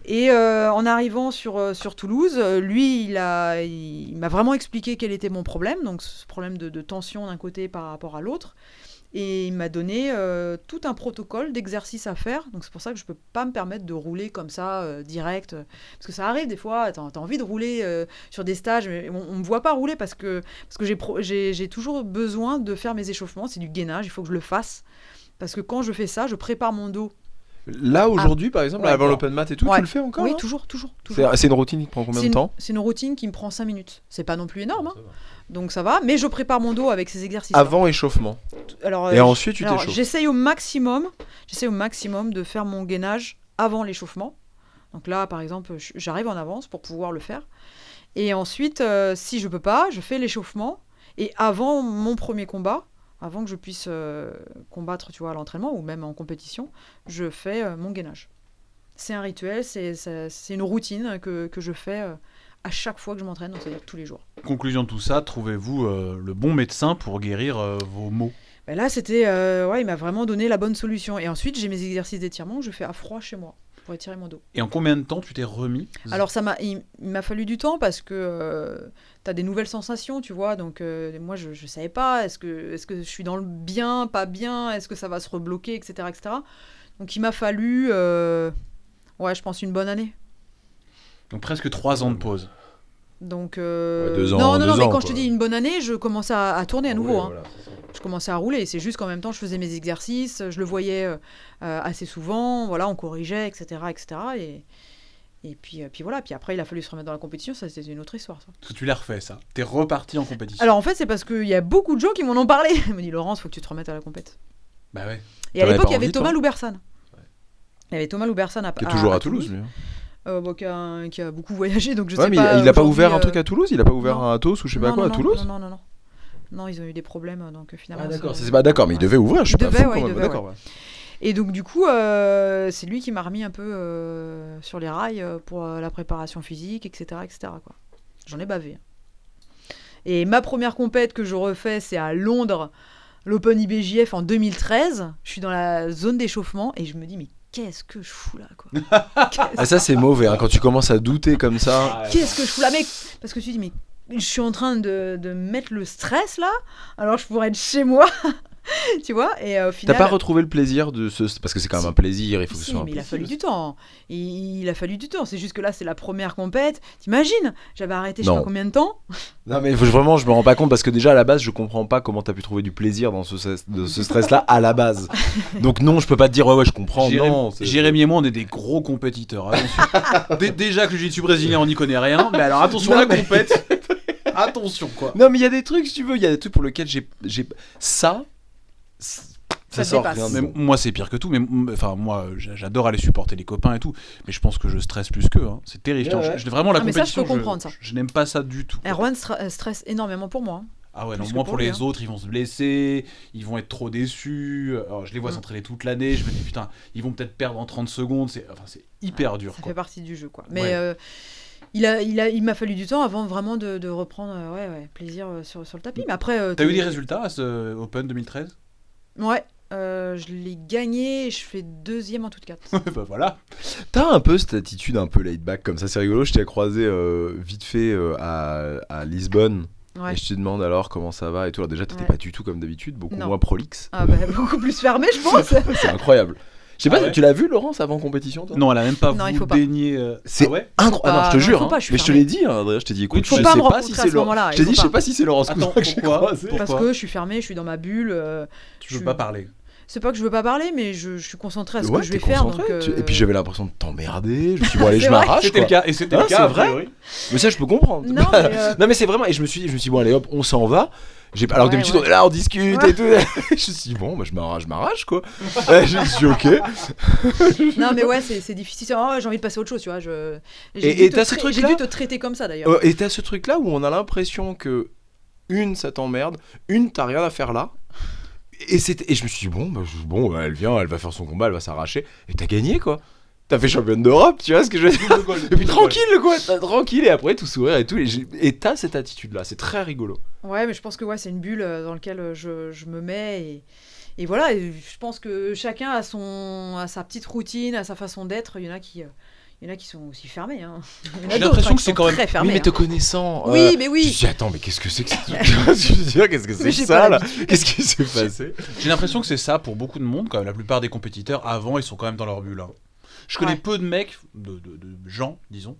Et en arrivant sur Toulouse, lui, il m'a vraiment expliqué quel était mon problème, donc ce problème de tension d'un côté par rapport à l'autre. Et il m'a donné tout un protocole d'exercices à faire. Donc c'est pour ça que je ne peux pas me permettre de rouler comme ça, direct. Parce que ça arrive des fois, tu as envie de rouler sur des stages, mais on ne me voit pas rouler parce que j'ai toujours besoin de faire mes échauffements. C'est du gainage, il faut que je le fasse. Parce que quand je fais ça, je prépare mon dos. Là, aujourd'hui, par exemple, ouais, avant bon. l'open mat et tout, Ouais. tu le fais encore? Oui, hein toujours. C'est une routine qui prend combien de temps? C'est une routine qui me prend 5 minutes. C'est pas non plus énorme, hein. Donc ça va. Mais je prépare mon dos avec ces exercices. Avant échauffement. Alors, Et ensuite, tu t'échauffes. J'essaye au maximum de faire mon gainage avant l'échauffement. Donc là, par exemple, j'arrive en avance pour pouvoir le faire. Et ensuite, si je peux pas, je fais l'échauffement. Et avant mon premier combat, avant que je puisse combattre, tu vois, à l'entraînement ou même en compétition, je fais mon gainage. C'est un rituel, c'est une routine que je fais à chaque fois que je m'entraîne, donc c'est-à-dire tous les jours. Conclusion de tout ça, trouvez-vous le bon médecin pour guérir vos maux? Ben là, c'était, il m'a vraiment donné la bonne solution. Et ensuite, j'ai mes exercices d'étirement que je fais à froid chez moi pour étirer mon dos. Et en combien de temps tu t'es remis? Alors, il m'a fallu du temps parce que tu as des nouvelles sensations, tu vois. Donc, moi, je ne savais pas. Est-ce que je suis dans le bien, pas bien? Est-ce que ça va se rebloquer, etc. Donc, il m'a fallu, je pense, une bonne année. Donc presque 3 ans de pause. Donc, 2 ans, non, 2 mais ans, quand je te quoi. dis une bonne année, je commençais à tourner à nouveau. Hein. Voilà, c'est ça. Je commençais à rouler. C'est juste qu'en même temps, je faisais mes exercices, je le voyais assez souvent. Voilà, on corrigeait, etc., etc. Et puis voilà. Puis après, il a fallu se remettre dans la compétition. Ça, c'était une autre histoire. Ça. Parce que tu l'as refait, ça. T'es reparti en compétition. Alors en fait, c'est parce qu'il y a beaucoup de gens qui m'en ont parlé. Ils m'ont dit Laurence, faut que tu te remettes à la compète. Bah ouais. Et à T'en avais l'époque, pas il y avait envie, Thomas toi Loubersan. Il y avait Thomas Loubersan Qui est toujours à Toulouse, lui. qui a beaucoup voyagé, donc je Ouais, sais mais pas. il a pas aujourd'hui, ouvert un truc à Toulouse? Il a pas ouvert non. un Atos ou je sais pas non, quoi non, à Toulouse? non. Non, ils ont eu des problèmes, donc finalement. Ah d'accord, ça- c'est pas d'accord, mais il devait ouvrir, je suis Il pas devait, fou ouais, quand il même. devait, D'accord, ouais. Et donc du coup, c'est lui qui m'a remis un peu sur les rails pour la préparation physique, etc., etc. Quoi. J'en ai bavé. Et ma première compète que je refais, c'est à Londres, l'Open IBJF en 2013. Je suis dans la zone d'échauffement et je me dis mais qu'est-ce que je fous là quoi. Ah ça c'est mauvais, hein, quand tu commences à douter comme ça. Qu'est-ce que je fous là, mec? Parce que tu dis mais je suis en train de mettre le stress là, alors je pourrais être chez moi. Tu vois, et au T'as final. pas retrouvé le plaisir de ce... Parce que c'est quand même Si. un plaisir, il faut que ce Si, soit un mais il a plaisir. fallu du temps. Il a fallu du temps. C'est juste que là, c'est la première compète. T'imagines? J'avais arrêté je sais Non. pas combien de temps. Non mais vraiment je me rends pas compte parce que déjà à la base je comprends pas comment t'as pu trouver du plaisir dans ce stress là à la base. Donc non je peux pas te dire ouais je comprends. Non, c'est- Jérémy et moi, on est des gros compétiteurs. Attention. Déjà que le jiu-jitsu brésilien, on n'y connaît rien. Mais alors attention, Non, la mais- compète. Attention, quoi. Non mais il y a des trucs si tu veux, il y a des trucs pour lesquels j'ai ça Ça sort dépasse. rien de Mais bon. moi, c'est pire que tout. Mais enfin, moi, j'adore aller supporter les copains et tout. Mais je pense que je stresse plus qu'eux. Hein. C'est terrifiant. Ouais, ouais. Vraiment, la Ah, mais ça, je compétition, peux comprendre, ça. je n'aime pas ça du tout. quoi. Erwan stresse énormément pour moi. Ah ouais, non, Plus que moi pour pour lui, les hein. autres, ils vont se blesser, ils vont être trop déçus. Alors, je les vois s'entraîner toute l'année. Je me dis putain, ils vont peut-être perdre en 30 secondes. C'est hyper dur. Ça Quoi. fait partie du jeu, quoi. Mais Ouais. il m'a fallu du temps avant vraiment de reprendre plaisir sur le tapis. Mais après. T'as eu des résultats à ce Open 2013? Ouais. Je l'ai gagné et je fais 2e en toute 4. Bah voilà. T'as un peu cette attitude un peu laid back comme ça, c'est rigolo. Je t'ai croisé vite fait à Lisbonne. Ouais. Et je te demande alors comment ça va et tout. Alors déjà t'étais Ouais. pas du tout comme d'habitude, beaucoup Non. moins prolixe. Ah bah, beaucoup plus fermé, je pense. C'est incroyable. Je sais pas, Ah ouais. tu l'as vu Laurence avant compétition toi? Non, elle a même pas Non, il voulu faut pas. daigner. C'est Ah ouais. incroyable. Alors je te Non, il jure, faut hein. pas, je suis Mais je te fermée. l'ai dit, hein, Adrien, je t'ai dit écoute, Faut je pas sais me pas rencontrer si à c'est ce Laurence. moment-là, Je t'ai il dit, faut je sais pas. pas si c'est Laurence Attends, Cousin que j'ai pourquoi croisé. Pourquoi Parce que je suis fermée, je suis dans ma bulle. Tu veux pas parler. C'est pas que je veux pas parler, mais je suis concentrée à ce Ouais, que je vais t'es faire. concentré. Donc, Et puis j'avais l'impression de t'emmerder. Je me suis dit, bon, allez, C'est je vrai. m'arrache. C'était le quoi. cas. Et c'était Ah, le cas. c'est a vrai. priori. Mais ça, je peux comprendre. Non, mais, Non, mais c'est vraiment. Et je me suis dit, bon, allez, hop, on s'en va. Alors que Ouais, d'habitude, ouais. on est là, on discute Ouais. et tout. Je me suis dit, bon, bah, je m'arrache, quoi. Je me suis dit, ok. Non, mais ouais, c'est difficile. Oh, j'ai envie de passer à autre chose, tu vois. Et t'as ce J'ai truc-là dû te traiter comme ça, d'ailleurs. Et t'as ce truc-là où on a l'impression que, ça t'emmerde, t'as rien à faire là. Et je me suis dit, bon, elle vient, elle va faire son combat, elle va s'arracher. Et t'as gagné, quoi. T'as fait championne d'Europe, tu vois ce que je veux dire. Et puis tranquille, quoi. Tranquille, et après, tout sourire et tout. Et t'as cette attitude-là, c'est très rigolo. Ouais, mais je pense que ouais, c'est une bulle dans laquelle je me mets. Et voilà, et je pense que chacun a sa petite routine, a sa façon d'être. Il y en a qui sont aussi fermés. Hein. Il y en a J'ai d'autres, l'impression qui que c'est sont quand même- très fermés. Oui, mais hein. te connaissant. Oui, mais oui. Je me suis dit, attends, mais qu'est-ce que c'est que ce truc Je veux dire, qu'est-ce que c'est Mais que j'ai ça, pas là l'habitude. Qu'est-ce qui s'est passé J'ai l'impression que c'est ça pour beaucoup de monde. Quand même, la plupart des compétiteurs avant, ils sont quand même dans leur bulle. Hein. Je connais Ouais. peu de mecs, de gens, disons,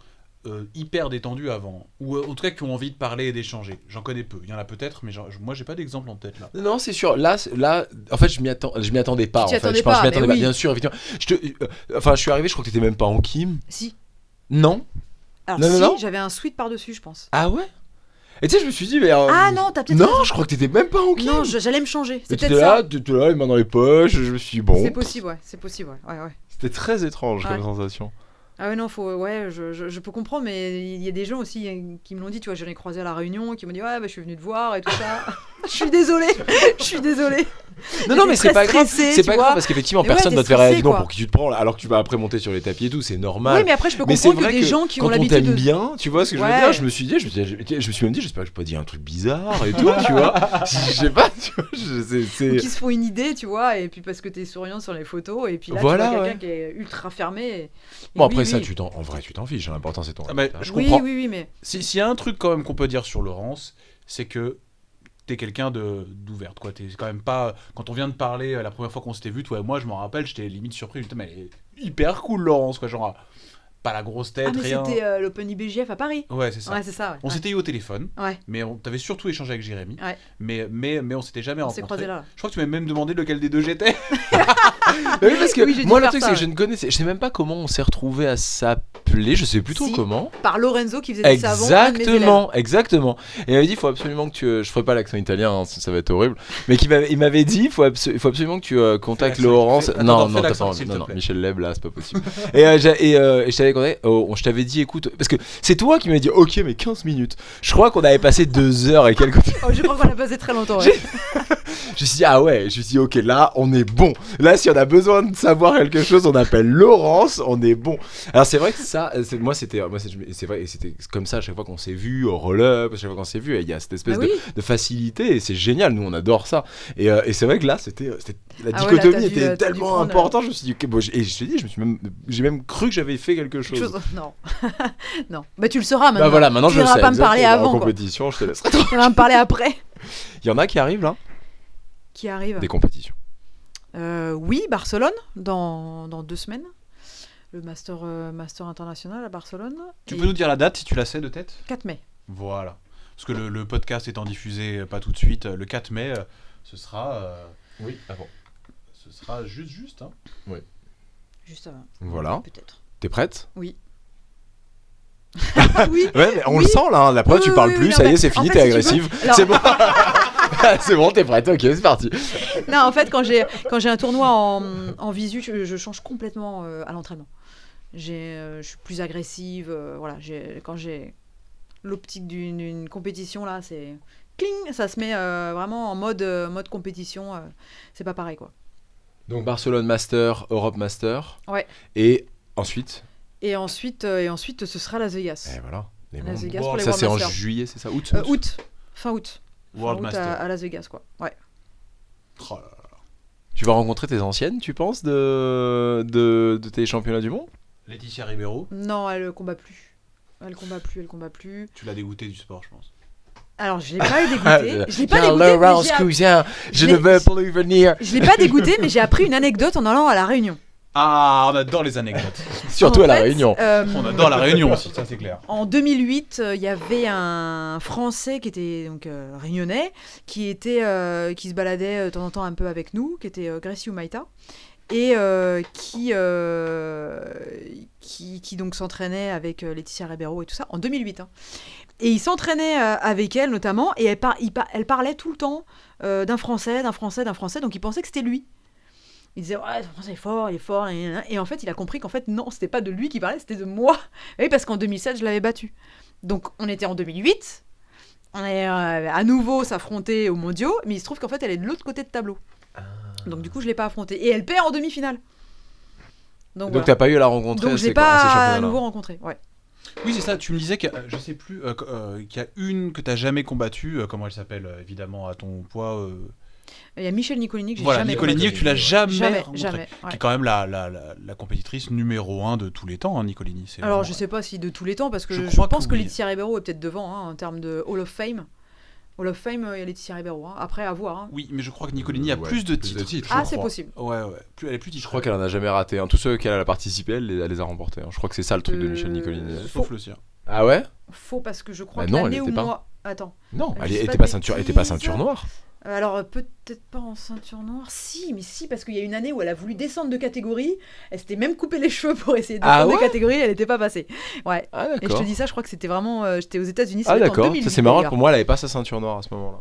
hyper détendus avant, ou en tout cas qui ont envie de parler et d'échanger. J'en connais peu. Il y en a peut-être, mais moi j'ai pas d'exemple en tête là. Non, c'est sûr. Là, en fait, je m'y attendais pas. Tu t'y En fait, attendais je pense, pas, je m'y attendais mais pas. oui. Bien sûr, effectivement. Je suis arrivé. Je crois que t'étais même pas en Kim. Si. Non. Alors, Non, si, non. j'avais un sweat par-dessus, je pense. Ah ouais. Et tu sais, je me suis dit, mais Ah non, t'as peut-être. non, raison. je crois que t'étais même pas en Kim. Non, j'allais me changer. Et C'est t'étais peut-être ça. là, les mains dans les poches. Je me suis dit, bon. C'est possible, ouais. C'est possible, ouais. Ouais. C'était très étrange Ouais. comme sensation. Ah ouais, non, je peux comprendre, mais il y a des gens aussi qui me l'ont dit, tu vois, j'en ai croisé à la Réunion, qui m'ont dit, ouais, bah, je suis venu te voir et tout ça. Je suis désolée. Non, mais c'est J'étais pas très grave. stressée, C'est tu pas vois. grave parce qu'effectivement, Mais ouais, personne t'es va te faire stressé, réagir non quoi. pour qui tu te prends, alors que tu vas après monter sur les tapis et tout, c'est normal. Oui, mais après, je peux Mais c'est comprendre que vrai des que gens qui quand ont on l'habitude t'aime de. bien, tu vois ce que je veux Ouais. dire, je me suis même dit, j'espère que j'ai pas dit un truc bizarre et tout, tu vois. Je sais pas, tu vois, Ou qui se font une idée, tu vois, et puis parce que t'es souriant sur les photos, et puis là, Voilà, tu vois ouais. quelqu'un qui est ultra fermé. Et Bon, oui, après ça, oui. en vrai, tu t'en fiches, l'important c'est ton. Ah, mais je Oui, comprends. oui, mais. S'il y a un truc quand même qu'on peut dire sur Laurence, c'est que t'es quelqu'un d'ouverte, quoi. T'es quand même pas. Quand on vient de parler la première fois qu'on s'était vu, toi et moi, je m'en rappelle, j'étais limite surpris. Putain, mais elle est hyper cool, Laurence, quoi. Genre, pas la grosse tête, Ah, mais rien. c'était l'Open IBJF à Paris. Ouais, c'est ça. Ouais, c'est ça. Ouais. On s'était eu au téléphone, Ouais. mais on t'avait surtout échangé avec Jérémy. Ouais. Mais on s'était jamais On s'est rencontrés. croisés là. Je crois que tu m'as même demandé lequel des deux j'étais. Oui, parce que Oui, j'ai dû moi, le faire truc, ça, c'est que ouais. je ne connaissais. Je sais même pas comment on s'est retrouvé à s'appeler. Je sais plus trop Si. comment. Par Lorenzo qui faisait des savons. un de mes élèves. Exactement. Et il m'avait dit, il faut absolument que tu. Je ferai pas l'accent italien, hein, ça va être horrible. Mais il m'avait dit, il faut absolument que tu contactes l'accent, Laurence. fais- Non, attends, non, fais t'as l'accent, pas envie. s'il te Non, non, plaît. Michel Leb, là, c'est pas possible. et je t'avais contacté. Je t'avais dit, écoute, parce que c'est toi qui m'as dit, ok, mais 15 minutes. Je crois qu'on avait passé 2 heures et quelques. Oh, je crois qu'on a passé très longtemps. Ouais. Je me suis dit, ah ouais, je me suis dit, ok, là, on est bon. Là, si on a besoin de savoir quelque chose, on appelle Laurence, on est bon. Alors, c'est vrai que ça, c'est vrai, et c'était comme ça à chaque fois qu'on s'est vu, au roll-up, à chaque fois qu'on s'est vu, il y a cette espèce Ah oui. de facilité, et c'est génial, nous, on adore ça. Et c'est vrai que là, la Ah ouais, là, dichotomie t'as dû- était t'as dû tellement prendre, importante, je me suis dit, ok, bon, et je t'ai dit, j'ai même cru que j'avais fait quelque chose. Quelque chose. Non. Non. Bah, tu le sauras maintenant. Bah voilà, maintenant Tu je le iras sais. pas me parler exactement. avant, En quoi. compétition, je te laisserai. Tu vas me parler après. Il y en a qui arrivent là, Qui arrive des compétitions. Oui, Barcelone, dans 2 semaines. Le Master International à Barcelone. Tu Et peux nous dire la date si tu la sais de tête 4 mai. Voilà. Parce que le podcast étant diffusé pas tout de suite, le 4 mai, ce sera. Oui, avant. Ce sera juste. Hein. Juste avant. Voilà. Peut-être. T'es prête? Oui. Ouais, mais on Oui. le sent là, hein. La preuve, Oui, tu oui, parles oui, plus, non, ça y est, mais c'est en fini, fait, t'es si tu agressive. veux- Alors- C'est bon. C'est bon, t'es prête, ok, c'est parti. Non, en fait, quand j'ai un tournoi en visu, je change complètement à l'entraînement. Je suis plus agressive. Voilà, quand j'ai l'optique d'une compétition, là, c'est cling, ça se met vraiment en mode compétition. C'est pas pareil, quoi. Donc Barcelone Master, Europe Master. Ouais. Et ensuite, Et ensuite, ce sera Las Vegas. voilà. Les Las mondes. Vegas Bon, pour les Ça, World c'est en Masters. juillet, c'est ça? Août? Fin août. World Fin août Master. à Las Vegas, quoi. Ouais. Oh là là. Tu vas rencontrer tes anciennes, tu penses, de tes championnats du monde? Laetitia Ribeiro, Non, elle combat plus. Elle combat plus. tu l'as dégoûté du sport, je pense. Alors, je l'ai pas dégoûté. Je l'ai pas Bien, dégoûté, mais Laurence j'ai Cousin, je l'ai- ne veux plus venir. Je l'ai pas dégoûté, mais j'ai appris une anecdote en allant à la Réunion. Ah, on adore les anecdotes. Surtout En à La fait, Réunion. On adore la réunion aussi, ça c'est clair. En 2008, il y avait un Français qui était donc réunionnais, qui se baladait de temps en temps un peu avec nous, qui était Gracie Maïta, et qui donc s'entraînait avec Laetitia Ribeiro et tout ça en 2008. Hein. Et il s'entraînait avec elle notamment, et elle parlait tout le temps d'un Français, donc il pensait que c'était lui. Il disait, ouais, ce Français est fort, et en fait, il a compris qu'en fait, non, c'était pas de lui qui parlait, c'était de moi. Et oui, parce qu'en 2007, je l'avais battu. Donc, on était en 2008, on est à nouveau s'affronter aux mondiaux, mais il se trouve qu'en fait, elle est de l'autre côté de tableau. Donc, du coup, je l'ai pas affrontée. Et elle perd en demi-finale. Donc, Donc voilà. t'as pas eu à la rencontrer Donc, je l'ai à ces pas à championnats-là. nouveau rencontré. Ouais. Oui, c'est ça, tu me disais que, je sais plus, qu'il y a une que t'as jamais combattue, comment elle s'appelle, évidemment, à ton poids. Il y a Michel Nicolini que j'ai Voilà, jamais Nicolini, combattu. que tu l'as jamais Jamais, rencontrée. jamais. Qui Ouais. est quand même la compétitrice numéro 1 de tous les temps, hein, Nicolini. C'est Alors, vraiment- je sais pas si de tous les temps, parce que Je je crois pense que que oui. Laetitia Ribeiro est peut-être devant hein, en termes de Hall of Fame. Hall of Fame, il y a Laetitia Ribeiro. Hein. Après, à voir. Hein. Oui, mais je crois que Nicolini a Ouais, plus de plus de titres. titres. je Ah, c'est crois. possible. Ouais. Elle est plus titrée. Je crois qu'elle en a jamais raté. Hein. Tous ceux auxquels elle a participé, elle les a remportés. Hein. Je crois que c'est ça le truc de Michel Nicolini. Sauf le sien. Ah ouais? Faux, parce que je crois Bah que non, l'année elle où était pas. moi... Attends. Non, Je elle dis était pas pas de ceinture, elle était bêtises. pas ceinture noire. Alors, peut-être pas en ceinture noire. Si, parce qu'il y a une année où elle a voulu descendre de catégorie. Elle s'était même coupé les cheveux pour essayer de Ah descendre ouais de catégorie. Elle n'était pas passée. Ouais. Ah Et je d'accord. te dis ça, je crois que c'était vraiment... j'étais aux États-Unis. Ça Ah doit être en d'accord. 2008, Ça c'est marrant. d'ailleurs. Pour moi, elle avait pas sa ceinture noire à ce moment-là.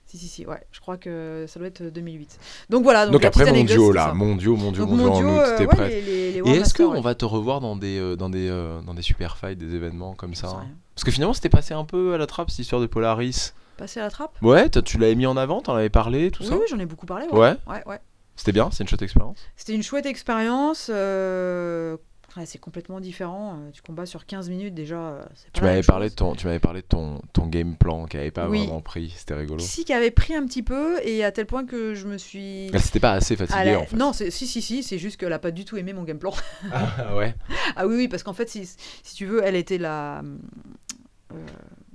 Si, ouais. Je crois que ça doit être 2008. Donc voilà. Donc la après petite anecdote, mondiaux c'était là, ça. mondiaux Donc en mondiaux, août, t'es ouais, prête. les Et World est-ce Masters, qu'on ouais. va te revoir dans des super fights, des événements comme J'en sais ça? rien. Parce que finalement, c'était passé un peu à la trappe cette histoire de Polaris. Passer à la trappe? Ouais, tu l'avais mis en avant, t'en avais parlé, tout Oui, ça. oui, j'en ai beaucoup parlé. Ouais. Ouais. C'était bien, c'est une chouette expérience. C'était une chouette expérience. Ouais, c'est complètement différent. Tu combats sur 15 minutes déjà. C'est pas Tu la m'avais même parlé chose. de ton game plan qui avait pas Oui. vraiment pris, c'était rigolo. Si, qui avait pris un petit peu, et à tel point que je me suis. Elle s'était pas assez fatiguée en fait. Non, si, c'est juste qu'elle a pas du tout aimé mon game plan. Ah ouais. Ah oui, parce qu'en fait, si tu veux, elle était la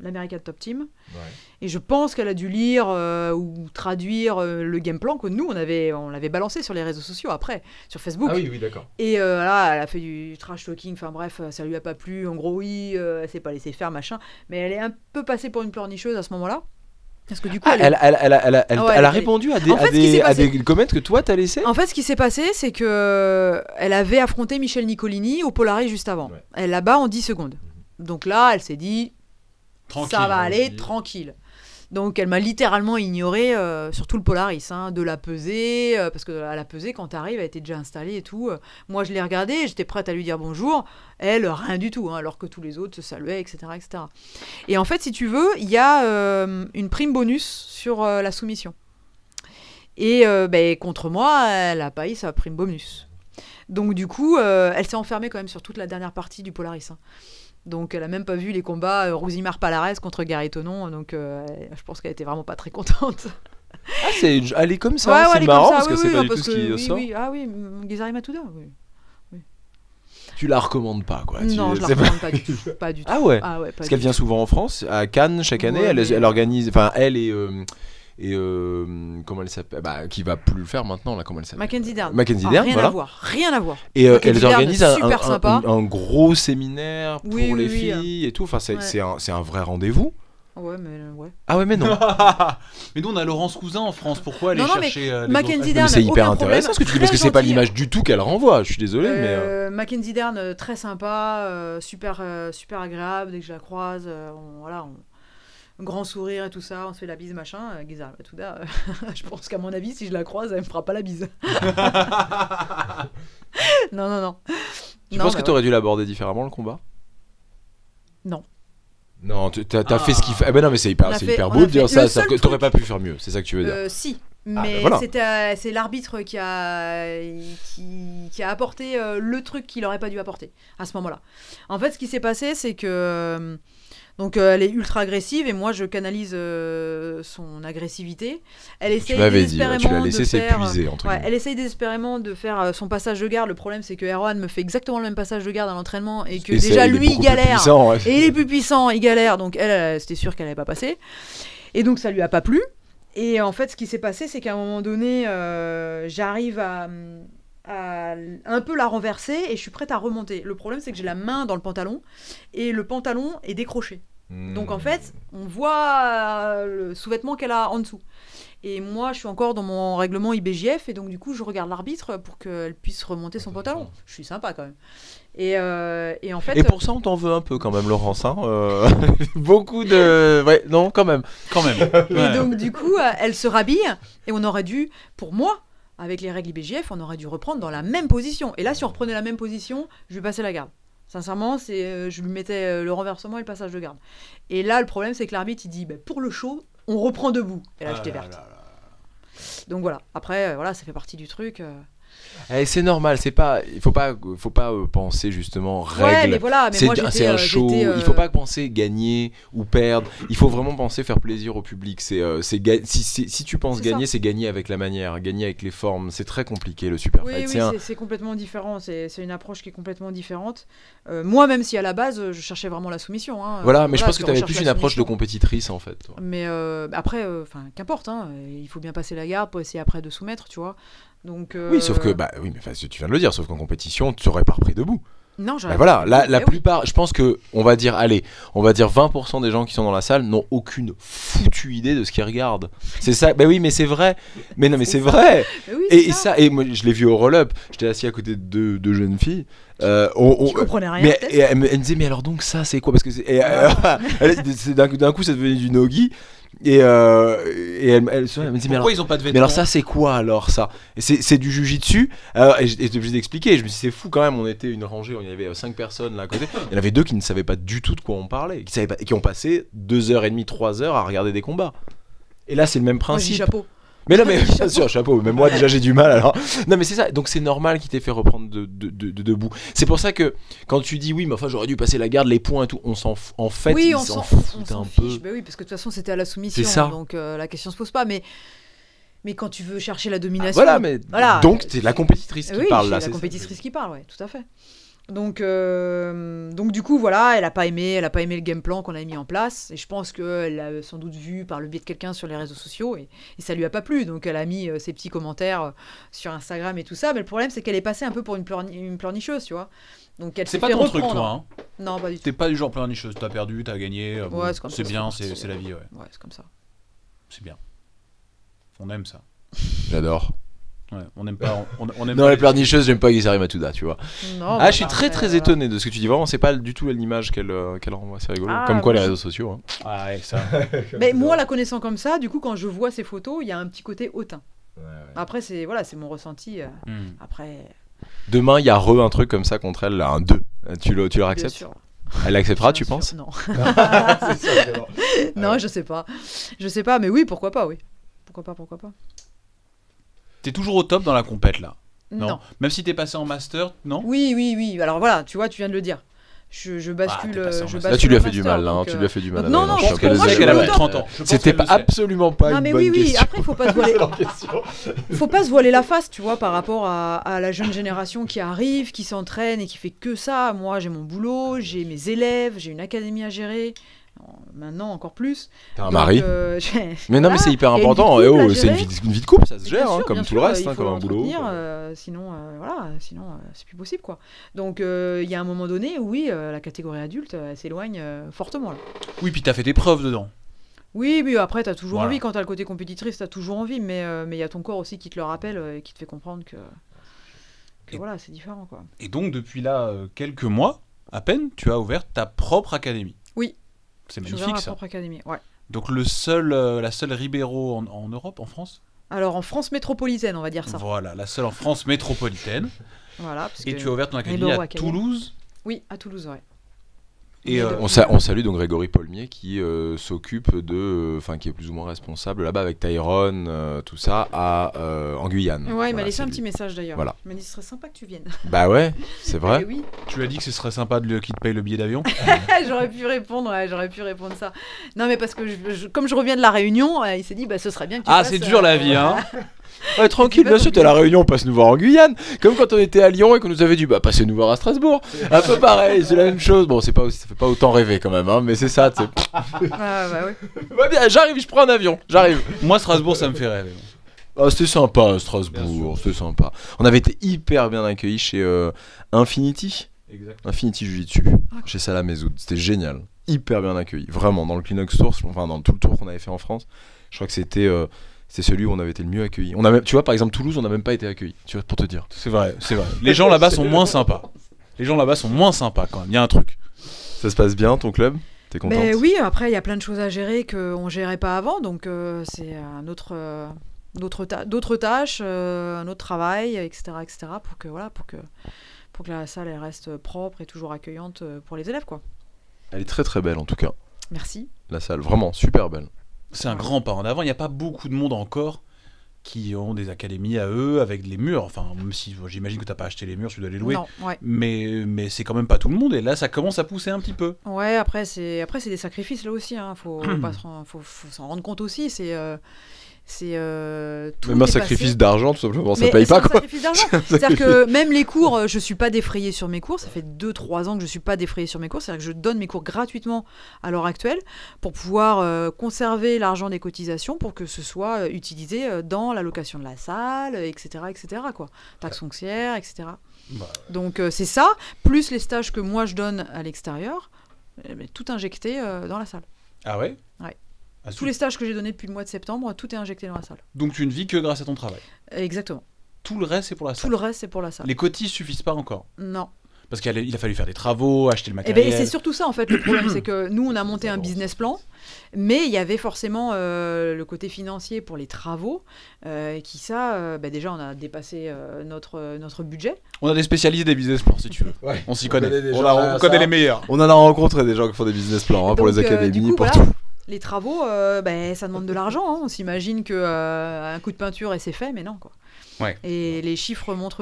l'American Top Team. Ouais. Et je pense qu'elle a dû lire ou traduire le game plan que nous, on l'avait balancé sur les réseaux sociaux après, sur Facebook. Ah oui, d'accord. Et là, elle a fait du trash talking, enfin bref, ça lui a pas plu. En gros, oui, elle s'est pas laissée faire, machin. Mais elle est un peu passée pour une pleurnicheuse à ce moment-là. Parce que du coup, Elle a elle- répondu à des, En fait, ce qui s'est à passé- des comments que toi t'as laissé. En fait, ce qui s'est passé, c'est que elle avait affronté Michel Nicolini au Polaris juste avant. Ouais. Elle la bat en 10 secondes. Donc là, elle s'est dit, Tranquille, ça va on aller, dit. tranquille. Donc elle m'a littéralement ignoré sur tout le Polaris, de la pesée, parce que à la pesée, quand t'arrives, elle était déjà installée et tout. Moi, je l'ai regardée, j'étais prête à lui dire bonjour. Elle, rien du tout, alors que tous les autres se saluaient, etc., etc. Et en fait, si tu veux, il y a une prime bonus sur la soumission. Et contre moi, elle a pas eu sa prime bonus. Donc du coup, elle s'est enfermée quand même sur toute la dernière partie du Polaris. Donc elle a même pas vu les combats Rousimar Palares contre Gary Tonon. Donc je pense qu'elle était vraiment pas très contente. Ah, elle est comme ça, Ouais, c'est elle est marrant comme ça, parce que oui, c'est oui, pas du parce tout ce qui que, sort. Oui. Ah oui, Gizari Matuda, oui. Tu la recommandes pas, quoi. Non, je la c'est pas- recommande pas du tout. Pas du tout. Ah ouais. Ah ouais, pas Parce du qu'elle tout. vient souvent en France, à Cannes chaque année. Ouais, Elle, mais- elle organise, enfin elle et comment elle s'appelle, qui va plus le faire maintenant là, comment elle s'appelle, Mackenzie Dern. Mackenzie Ah, Dern, rien voilà. à voir, rien à voir. Et Mackenzie elles Dern, organisent super sympa. un gros séminaire pour Oui, les oui, filles et tout. Enfin, c'est Ouais. c'est un vrai rendez-vous. Ouais, mais ouais. Ah ouais, mais non. Mais nous, on a Laurence Cousin en France. Pourquoi aller Non, non, mais chercher les Mackenzie autres Mais Dern, c'est hyper aucun intéressant problème, ce que tu dis très parce que c'est pas gentille. l'image du tout qu'elle renvoie. Je suis désolé, mais Mackenzie Dern, très sympa, super agréable dès que je la croise. Un grand sourire et tout ça, on se fait la bise, machin. Gizari Matuda, je pense qu'à mon avis, si je la croise, elle me fera pas la bise. Non. tu penses que t'aurais dû l'aborder différemment le combat? Non. Non, t'as fait ce qu'il fait. Eh ben non, mais c'est hyper, On a c'est fait- hyper on beau a de dire fait ça. le Ça seul que t'aurais truc- pas pu faire mieux. C'est ça que tu veux dire. Si, ben mais voilà. c'est l'arbitre qui a apporté le truc qu'il aurait pas dû apporter à ce moment-là. En fait, ce qui s'est passé, c'est que elle est ultra agressive et moi je canalise son agressivité. Elle Tu essaye m'avais dit, ouais, tu désespérément l'as laissé de faire. s'épuiser entre Ouais, guillemets. elle essaye désespérément de faire son passage de garde. Le problème, c'est que Erwan me fait exactement le même passage de garde à l'entraînement et que Et déjà il est lui beaucoup il plus galère. puissant, ouais. Et il est plus puissant, il galère. Donc elle, c'était sûr qu'elle n'allait pas passer. Et donc ça lui a pas plu. Et en fait, ce qui s'est passé, c'est qu'à un moment donné, j'arrive à un peu la renverser et je suis prête à remonter. Le problème, c'est que j'ai la main dans le pantalon et le pantalon est décroché. Donc en fait, on voit le sous-vêtement qu'elle a en dessous. Et moi, je suis encore dans mon règlement IBJF et donc du coup, je regarde l'arbitre pour qu'elle puisse remonter son pantalon. Je suis sympa quand même. Et en fait, Et pour ça, on t'en veut un peu quand même, Laurence. Hein. Beaucoup de. Ouais, non, quand même. Quand même. et Ouais. donc du coup, elle se rhabille et on aurait dû, pour moi, avec les règles IBJF, on aurait dû reprendre dans la même position. Et là, si on reprenait la même position, je lui passais la garde. Sincèrement, je lui mettais le renversement et le passage de garde. Et là, le problème, c'est que l'arbitre, il dit, pour le show, on reprend debout. Et là, Ah j'étais là verte. là là. Donc voilà. Après, voilà, ça fait partie du truc. Eh, c'est normal, c'est pas. Il faut pas penser justement Ouais, règles. mais voilà. Mais moi, C'est un show. j'étais, Il faut pas penser gagner ou perdre. Il faut vraiment penser faire plaisir au public. Si tu penses C'est gagner, c'est gagner avec la manière, gagner avec les formes. C'est très compliqué le super Oui, fight. oui, c'est complètement différent. C'est une approche qui est complètement différente. Moi, même si à la base, je cherchais vraiment la soumission. Hein, Voilà, mais je pense que tu tu avais recherches plus la une approche de soumission. compétitrice en fait. toi. Mais après, qu'importe. Il faut bien passer la garde pour essayer après de soumettre, tu vois. Donc, Oui, sauf que oui, mais enfin, tu viens de le dire, sauf qu'en compétition, tu aurais pas repris debout. non, Bah voilà, la plupart, je pense que on va dire 20% des gens qui sont dans la salle n'ont aucune foutue idée de ce qu'ils regardent. C'est ça. Bah oui, mais c'est vrai. Mais non, mais c'est vrai. Et moi, je l'ai vu au roll-up. J'étais assis à côté de deux jeunes filles. Je comprenais rien. Mais peut-être. elle me disait mais alors donc ça c'est quoi parce que d'un coup ça devenait du nogi et elle me dit mais alors Pourquoi ils ont pas de vêtements mais alors ça c'est quoi alors ça et c'est du jujitsu et j'étais obligé d'expliquer. Je me suis dit c'est fou quand même, on était une rangée, il y avait 5 personnes là à côté, il y en avait 2 qui ne savaient pas du tout de quoi on parlait, qui ont passé 2h30 3 heures à regarder des combats. Et là c'est le même Moi, je dis principe. chapeau. Mais non, mais Chapeau. bien sûr, chapeau. Même moi, déjà, j'ai du mal. Alors, non, mais c'est ça. Donc, c'est normal qu'il t'ait fait reprendre de debout. C'est pour ça que quand tu dis oui, mais enfin, j'aurais dû passer la garde, les points et tout, en fait, Oui, ils on s'en s'en foutent un peu. fiche. Bah oui, parce que de toute façon, c'était à la soumission. C'est ça. Donc la question se pose pas. Mais quand tu veux chercher la Ah, domination. voilà, mais voilà. donc t'es la compétitrice qui oui, parle c'est là. la c'est ça. compétitrice qui parle, ouais, tout à fait. Donc du coup, voilà, elle a pas aimé le game plan qu'on avait mis en place. Et je pense qu'elle l'a sans doute vu par le biais de quelqu'un sur les réseaux sociaux et ça lui a pas plu. Donc elle a mis ses petits commentaires sur Instagram et tout ça. Mais le problème, c'est qu'elle est passée un peu pour une pleurnicheuse, tu vois. Donc elle C'est s'est pas fait ton truc, reprendre. toi. Hein. Non, pas du tout. T'es pas du genre pleurnicheuse. T'as perdu, t'as gagné. Bon, Ouais, c'est comme c'est ça, bien, c'est- c'est la vie, ouais. Ouais, c'est comme ça. C'est bien. On aime ça. J'adore. Ouais, on aime pas. On aime Non, pas les pleurnicheuses, j'aime pas Gisari Matuda, tu vois. Non, Ah, je suis bah, très après, très voilà. étonné de ce que tu dis. Vraiment, c'est pas du tout l'image qu'elle renvoie. C'est rigolo. Ah, Comme quoi, moi, les je- réseaux sociaux. Hein. Ah ouais, ça. Mais moi, la connaissant comme ça, du coup, quand je vois ces photos, il y a un petit côté hautain. Après, c'est mon ressenti. Hmm. Après, Demain, il y a un truc comme ça contre elle, là, un 2. Tu leur bien acceptes? sûr. Elle l'acceptera, Bien tu sûr, penses? Non. C'est ça, vraiment. Non, je sais pas. Je sais pas, mais oui, pourquoi pas, oui. Pourquoi pas. T'es toujours au top dans la compète là. Non. Même si t'es passé en master, non? Oui. Alors voilà, tu vois, tu viens de le dire. Je bascule. t'es passé en je master. Là, tu bascule lui as en fait du master, mal, là. donc, Tu lui as fait du mal. non, Adrien, non, je suis parce que un peu moi, désolé. je qu'elle avait suis au 30 top. ans. Je pense C'était qu'elle pas le sait. absolument pas Non, une mais bonne oui, question. après, faut pas se voiler. Faut pas se voiler la face, tu vois, par rapport à la jeune génération qui arrive, qui s'entraîne et qui fait que ça. Moi, j'ai mon boulot, j'ai mes élèves, j'ai une académie à gérer. Maintenant, encore plus. T'as un Donc, mari. Mais non, mais c'est hyper il y a une important. vie de Eh couple à oh, c'est gérer. une vie de couple, ça se Bien gère, hein, sûr, comme bien tout le sûr, reste, il hein, faut comme un boulot. l'entretenir, sinon c'est plus possible quoi. Donc il y a un moment donné, oui, la catégorie adulte, elle s'éloigne fortement. Là. Oui, puis t'as fait tes preuves dedans. Oui, après t'as toujours Voilà. envie, quand t'as le côté compétitrice, t'as toujours envie, mais il y a ton corps aussi qui te le rappelle et qui te fait comprendre que Et- voilà, c'est différent quoi. Et donc, depuis là, quelques mois, à peine, tu as ouvert ta propre académie. Oui. C'est J'ai ouvert magnifique ma ça. propre académie, ouais. Donc, la seule Ribéro en Europe, en France? Alors en France métropolitaine, on va dire ça. Voilà, la seule en France métropolitaine. Voilà. Parce Et que- tu as ouvert ton académie Ribéro à Academy. Toulouse. Oui, à Toulouse, ouais. Et On salue donc Grégory Paulmier qui s'occupe de, enfin qui est plus ou moins responsable là-bas avec Tyrone, tout ça, en Guyane. Ouais, il Voilà, m'a laissé c'est un lui. petit message d'ailleurs. Voilà. Il m'a dit ce serait sympa que tu viennes. Bah ouais, c'est vrai. Eh oui. tu lui as dit que ce serait sympa qu'il te paye le billet d'avion. J'aurais pu répondre, ça. Non, mais parce que comme je reviens de la Réunion, il s'est dit, bah, ce serait bien que tu Ah, fasses, c'est dur la vie, hein. Ouais, tranquille, vas bien sûr, t'oublier. t'es à la Réunion, passe nous voir en Guyane. Comme quand on était à Lyon et qu'on nous avait dit, bah passez nous voir à Strasbourg. Un peu pareil, c'est la même chose. Bon, ça fait pas autant rêver quand même, hein, mais c'est ça, tu sais. Ah, bah oui. Bah bien, j'arrive, je prends un avion, j'arrive. Moi, Strasbourg, ça me fait rêver. Ah, c'était sympa, Bien Strasbourg, sûr. c'était sympa. On avait été hyper bien accueillis chez Infinity. Exactement. Infinity Jiu-Jitsu, chez Salah Mezoud. C'était génial. Hyper bien accueilli. Vraiment, dans le Kleenex Tour, enfin dans tout le tour qu'on avait fait en France, je crois que c'était celui où on avait été le mieux accueilli. On a même, tu vois, par exemple, Toulouse, on n'a même pas été accueilli. Tu vois, pour te dire. C'est vrai, c'est vrai. Les gens là-bas sont moins sympas. Les gens là-bas sont moins sympas quand même. Il y a un truc. Ça se passe bien, ton club? T'es contente? Mais oui, après, il y a plein de choses à gérer qu'on ne gérait pas avant, donc c'est d'autres tâches, un autre travail, etc., pour que la salle elle reste propre et toujours accueillante pour les élèves, quoi. Elle est très très belle en tout cas, Merci. la salle. Vraiment, super belle. C'est un grand pas en avant. Il n'y a pas beaucoup de monde encore qui ont des académies à eux avec les murs. Enfin, même si j'imagine que tu n'as pas acheté les murs, tu dois les louer. Non, ouais. Mais c'est quand même pas tout le monde. Et là, ça commence à pousser un petit peu. Ouais, après c'est des sacrifices là aussi, hein. Faut s'en rendre compte aussi, tout Même un est sacrifice passé. d'argent, tout simplement, ça Mais paye c'est pas un quoi. sacrifice d'argent. C'est-à-dire que même les cours, je suis pas défrayée sur mes cours. Ça fait 2-3 ans que je suis pas défrayée sur mes cours. C'est-à-dire que je donne mes cours gratuitement à l'heure actuelle pour pouvoir conserver l'argent des cotisations pour que ce soit utilisé dans la location de la salle, etc., quoi. Taxes foncières, etc. Bah, Donc c'est ça, plus les stages que moi je donne à l'extérieur, tout injecté dans la salle. ah ouais. Ouais. Ah, Tous les stages que j'ai donnés depuis le mois de septembre, tout est injecté dans la salle. Donc tu ne vis que grâce à ton travail. Exactement. Tout le reste, c'est pour la Tout salle. le reste, c'est pour la salle. Les cotises suffisent pas encore. Non. Parce qu'il a fallu faire des travaux, acheter le Eh ben, matériel. c'est surtout ça en fait le problème, c'est que nous on a monté un business plan, mais il y avait forcément le côté financier pour les travaux, déjà on a dépassé notre budget. On a des spécialistes des business plans, si tu veux. Ouais. On s'y On connaît. connaît des On, gens, on ça. connaît les meilleurs. On en a rencontré des gens qui font des business plans hein, pour Donc, les académies, du coup, pour voilà, tout. les travaux, ça demande de l'argent, hein. On s'imagine que un coup de peinture et c'est fait, mais non quoi. Ouais. Et les chiffres montent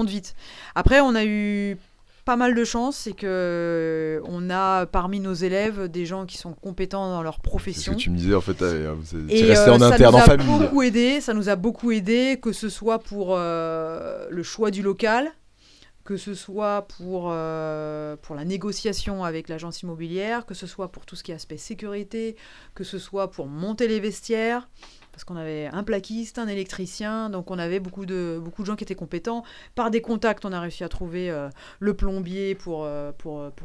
vite. Après on a eu pas mal de chance, c'est que on a parmi nos élèves des gens qui sont compétents dans leur C'est ce profession. que tu me disais en fait, c'est Et resté en ça interne nous en a famille. ça nous a beaucoup aidé, que ce soit pour le choix du local, que ce soit pour la négociation avec l'agence immobilière, que ce soit pour tout ce qui est aspect sécurité, que ce soit pour monter les vestiaires, parce qu'on avait un plaquiste, un électricien, donc on avait beaucoup de gens qui étaient compétents. Par des contacts, on a réussi à trouver le plombier pour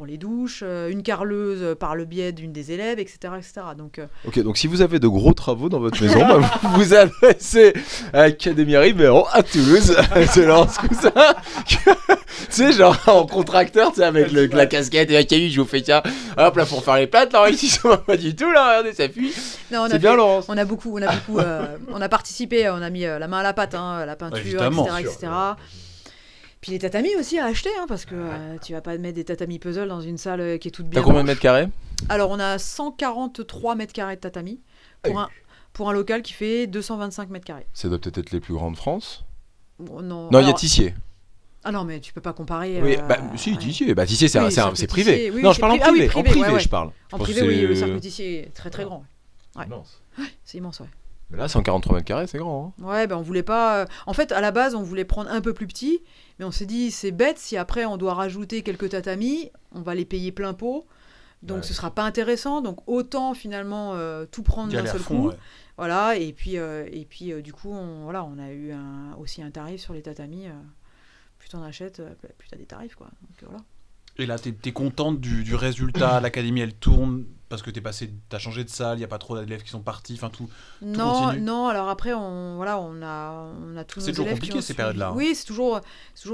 les douches, une carreleuse par le biais d'une des élèves, etc. etc. Donc, Ok, donc si vous avez de gros travaux dans votre maison, bah, vous vous adressez à Académie Ribeiro à Toulouse. C'est Laurence Cousin. Tu sais, genre en contracteur, tu sais, avec la casquette et la caillou, je vous fais tiens, hop là pour faire les plates, là, ici ça va pas du tout, là, regardez, ça fuit. non, C'est bien, Laurence. On a participé, on a mis la main à la pâte, hein, la peinture, évidemment, etc. Puis les tatamis aussi à acheter, hein, parce que tu vas pas mettre des tatamis puzzle dans une salle qui est toute bien. T'as combien de blanche. mètres carrés? Alors on a 143 mètres carrés de tatami pour un local qui fait 225 mètres carrés. Ça doit peut-être être les plus grands de France. Bon, non, Non, il y a alors- Tissier. Ah non, mais tu peux pas comparer. Oui, si, Tissier. Bah, Tissier, c'est oui, c'est Cercle privé. Tissier, oui, non, oui, je parle en c'est privé. privé. En privé, ouais. je parle. En Je pense privé, que oui, c'est, le cercle Tissier est très très grand. Ouais. immense. C'est immense, ouais. Mais là, 143 mètres carrés, c'est grand. Hein. Ouais, ben on voulait pas. En fait, à la base, on voulait prendre un peu plus petit, mais on s'est dit c'est bête si après on doit rajouter quelques tatamis, on va les payer plein pot, donc Ouais. ce sera pas intéressant. Donc autant finalement tout prendre Y d'un aller à seul fond, coup. ouais. Voilà, et puis du coup, on a eu aussi un tarif sur les tatamis. Plus t'en achètes, plus t'as des tarifs, quoi. Donc voilà. Et là, t'es contente du résultat, l'académie elle tourne parce que t'as changé de salle, il y a pas trop d'élèves qui sont partis, enfin tout. Non, continue. non. Alors après, on a tous nos C'est toujours élèves compliqué, qui ont ces suivi. périodes-là, hein. Oui, c'est toujours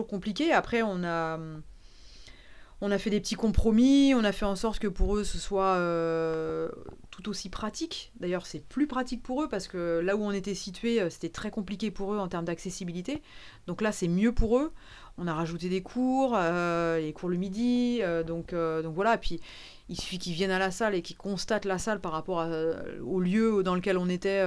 compliqué. Après, on a fait des petits compromis. On a fait en sorte que pour eux, ce soit tout aussi pratique. D'ailleurs, c'est plus pratique pour eux parce que là où on était situé, c'était très compliqué pour eux en termes d'accessibilité. Donc là, c'est mieux pour eux. On a rajouté des cours, les cours le midi. Donc voilà. Et puis, il suffit qu'ils viennent à la salle et qu'ils constatent la salle par rapport au lieu dans lequel on était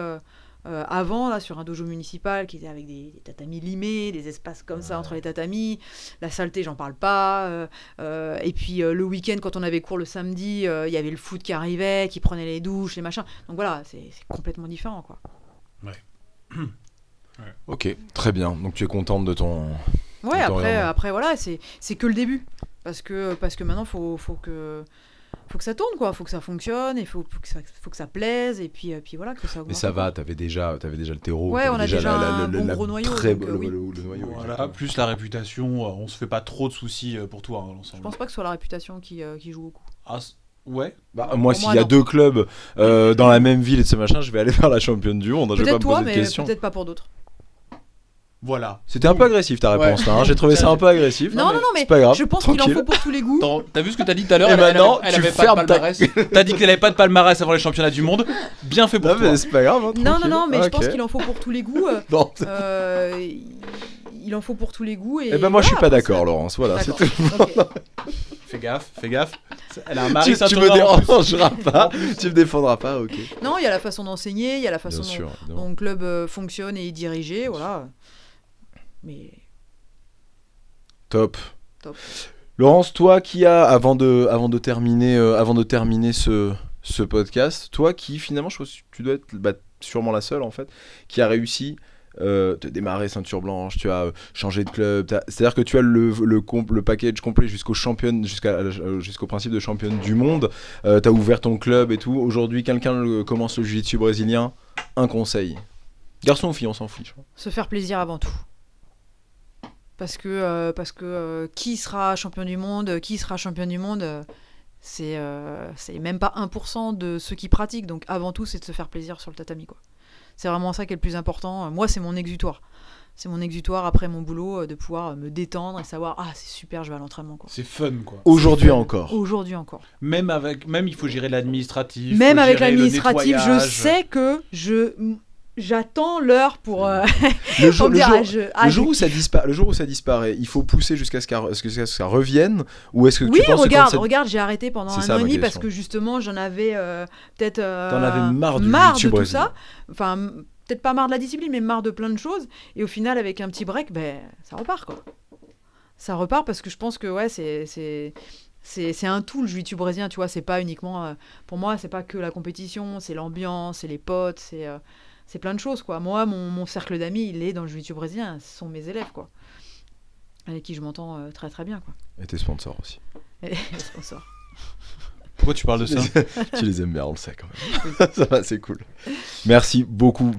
avant, là, sur un dojo municipal qui était avec des tatamis limés, des espaces comme ça entre les tatamis. La saleté, j'en parle pas. Et puis le week-end, quand on avait cours le samedi, il y avait le foot qui arrivait, qui prenait les douches, les machins. Donc voilà, c'est complètement différent, quoi. Ok, très bien. Donc tu es contente de ton. Ouais, Attends, après voilà, c'est que le début. Parce que maintenant, faut que ça tourne, quoi. Faut que ça fonctionne, il faut que ça plaise, et puis voilà, que ça augmente. Mais ça va, t'avais déjà le terreau. Ouais, t'avais on a déjà un bon la gros noyau, très donc, le oui. noyau. Voilà, exactement. plus la réputation, on se fait pas trop de soucis pour toi, hein, Je l'ensemble. pense pas que ce soit la réputation qui joue beaucoup. Ah, ouais. Bah, moi, Pour s'il moi, y a non. deux clubs dans la même ville et de ce machin, je vais aller vers la championne du monde. Je vais pas Peut-être me toi, poser de mais questions. peut-être pas pour d'autres. Voilà. C'était un peu agressif ta réponse, là, hein. J'ai trouvé ça un peu agressif. Non, mais c'est pas grave. je pense qu'il en tranquille. faut pour tous les goûts. T'as vu ce que t'as dit tout à l'heure? Et maintenant, elle tu avait pas fermes de ta palmarès. T'as dit qu'elle avait pas de palmarès avant les championnats du monde. Bien fait pour Non, toi. mais c'est pas grave. Hein, Non, tranquille. mais je Ok. pense qu'il en faut pour tous les goûts. Non. Il en faut pour tous les goux. Et Eh ben moi, je suis voilà, pas après, d'accord, Laurence. Voilà, c'est D'accord. tout. Ok. Fais gaffe. Elle a un mari Tu me Saint-Aurore en plus. dérangeras pas. Tu me défendras pas, ok. Non, il y a la façon d'enseigner, il y a la façon Bien sûr. dont évidemment. le club fonctionne et est dirigé, voilà. Mais Top. Top. Laurence, toi qui as, avant de terminer ce podcast, toi qui finalement, je pense que tu dois être sûrement la seule en fait, qui a réussi te démarrer ceinture blanche, tu as changé de club, c'est-à-dire que tu as le package complet jusqu'au principe de championne du monde, tu as ouvert ton club et tout. Aujourd'hui, quelqu'un commence le jiu-jitsu brésilien, un conseil. Garçon ou fille, on s'en fiche. se faire plaisir avant tout. Parce que qui sera champion du monde, c'est même pas 1% de ceux qui pratiquent. Donc avant tout, c'est de se faire plaisir sur le tatami, quoi. C'est vraiment ça qui est le plus important. Moi, c'est mon exutoire. C'est mon exutoire après mon boulot, de pouvoir me détendre et savoir « Ah, c'est super, je vais à l'entraînement. » quoi. C'est fun, quoi. Aujourd'hui encore. Aujourd'hui encore. Même il faut gérer l'administratif. Même faut avec gérer le l'administratif, je nettoyage. sais que j'attends l'heure pour... Le jour, pour me dire, le jour où ça disparaît, il faut pousser jusqu'à ce que ça revienne, ou est-ce que Oui, tu penses que quand regarde, j'ai arrêté pendant C'est un ça, an et ma demi parce question. que justement j'en avais peut-être T'en avais marre du de jiu-jitsu tout brésilien. ça. Enfin, peut-être pas marre de la discipline, mais marre de plein de choses. Et au final, avec un petit break, ça repart, quoi. Ça repart parce que je pense que ouais, c'est un tout, le jiu-jitsu brésilien, tu vois. C'est pas uniquement, pour moi, c'est pas que la compétition, c'est l'ambiance, c'est les potes, c'est plein de choses, quoi. Moi, mon cercle d'amis, il est dans le jiu-jitsu brésilien, ce sont mes élèves, quoi. avec qui je m'entends très très bien, quoi. Et tes sponsors aussi. Et les sponsors. Pourquoi tu parles de ça? Tu les aimes bien, on le sait quand même. Ça va, c'est cool. Merci beaucoup,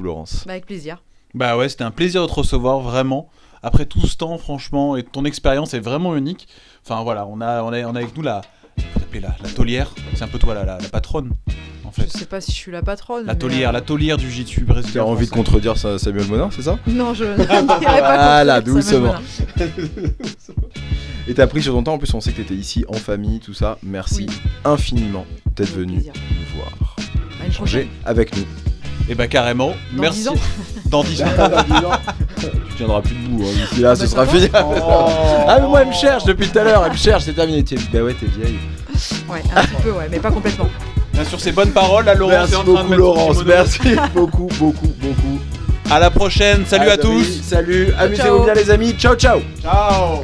Laurence. Avec plaisir. Bah ouais, c'était un plaisir de te recevoir, vraiment. Après tout ce temps, franchement, et ton expérience est vraiment unique. Enfin voilà, on a avec nous la taulière. C'est un peu toi la patronne, en fait. Je sais pas si je suis la patronne. La taulière du Jiu-Jitsu brésilien. Tu as envie de français. contredire Samuel Monin, c'est ça? Non, je ne dirais pas. Voilà, contre Samuel doucement. Monin. Et t'as pris sur ton temps, en plus on sait que t'étais ici en famille, tout ça. Merci infiniment d'être Avec venu plaisir. nous voir. À une Changer prochaine. avec nous. Et bah carrément, Dans merci. 10 ans. Dans 10 ans. Tu tiendras plus debout, hein. D'ici là, ce bah, sera ça va. fini. Ah, mais moi, elle me cherche depuis tout à l'heure, elle me cherche, c'est terminé. Bah ouais, t'es vieille. Ouais, un petit peu, ouais, mais pas complètement. Bien sûr, ces bonnes paroles, là, Laurence Merci est en train de beaucoup, mettre son Laurence. kimono. Merci beaucoup. À la prochaine, salut à Salut, tous. Salut, amusez-vous ciao. bien, les amis. Ciao, ciao. Ciao.